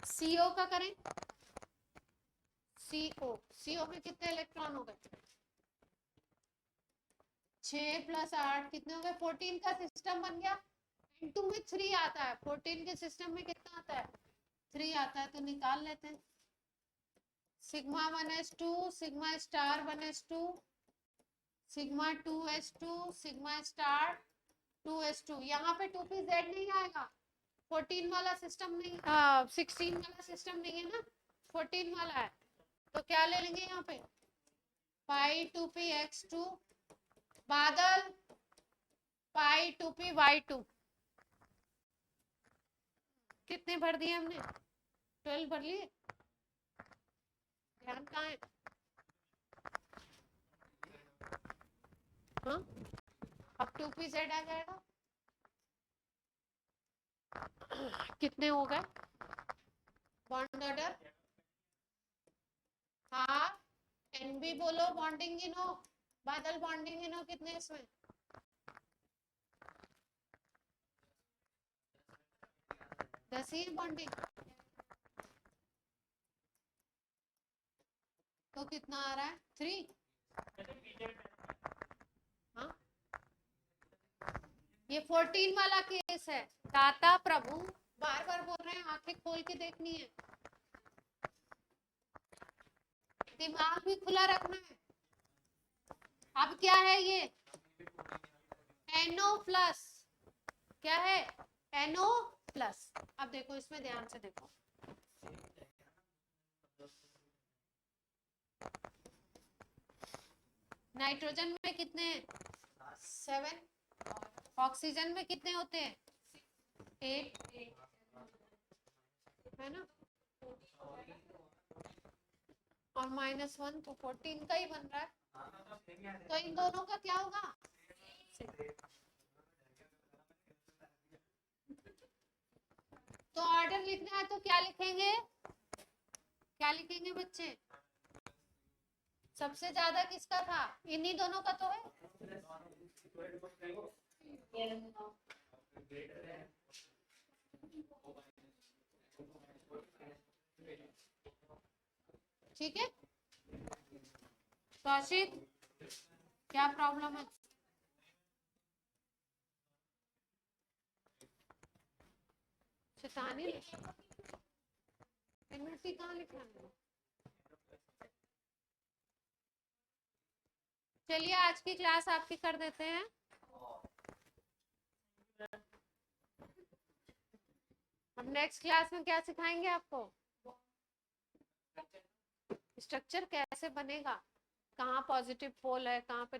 CO का करें। CO में कितने इलेक्ट्रॉन हो गए? 6 + 8 कितने हो गए? 14 का सिस्टम बन गया। N2 में 3 आता है, 14 के सिस्टम में कितना आता है? 3 आता है, तो निकाल लेते हैं। Sigma 1s2 sigma star 1s2 sigma 2s2 sigma star 2s2, यहाँ पे 2p z नहीं आएगा, 14 वाला सिस्टम नहीं, 16 वाला सिस्टम नहीं है ना, 14 वाला है। तो क्या ले लेंगे यहाँ पे? पाई 2p x2 बादल पाई 2p y2। कितने भर दिए हमने? 12 भर लिए। ध्यान कहाँ है? हाँ, अब 2p z आ जाएगा। कितने हो गए बॉन्ड ऑर्डर? हाँ, NB बोलो, बॉन्डिंग गिनो बादल, बॉन्डिंग गिनो कितने इसमें? दस ही बॉन्डिंग, तो कितना आ रहा है? 3। हाँ, ये 14 वाला केस है। दाता प्रभु बार बार बोल रहे हैं, आंखें खोल के देखनी है, दिमाग भी खुला रखना है। अब क्या है ये? NO+, क्या है? NO+। अब देखो इसमें ध्यान से देखो, नाइट्रोजन में कितने हैं? 7। ऑक्सीजन में कितने होते हैं? 8, है ना? और -1, तो 14 का ही बन रहा है। तो इन दोनों का क्या होगा? तो ऑर्डर लिखना है तो क्या लिखेंगे? क्या लिखेंगे बच्चे? सबसे ज्यादा किसका था? इन्हीं दोनों का तो है। ठीक है, कौशिक क्या प्रॉब्लम है? शैतानी एनर्जी कहाँ लिखना है? चलिए आज की क्लास आपकी कर देते हैं। अब नेक्स्ट क्लास में क्या सिखाएंगे आपको? स्ट्रक्चर कैसे बनेगा, कहाँ पॉजिटिव पोल है, कहाँ पे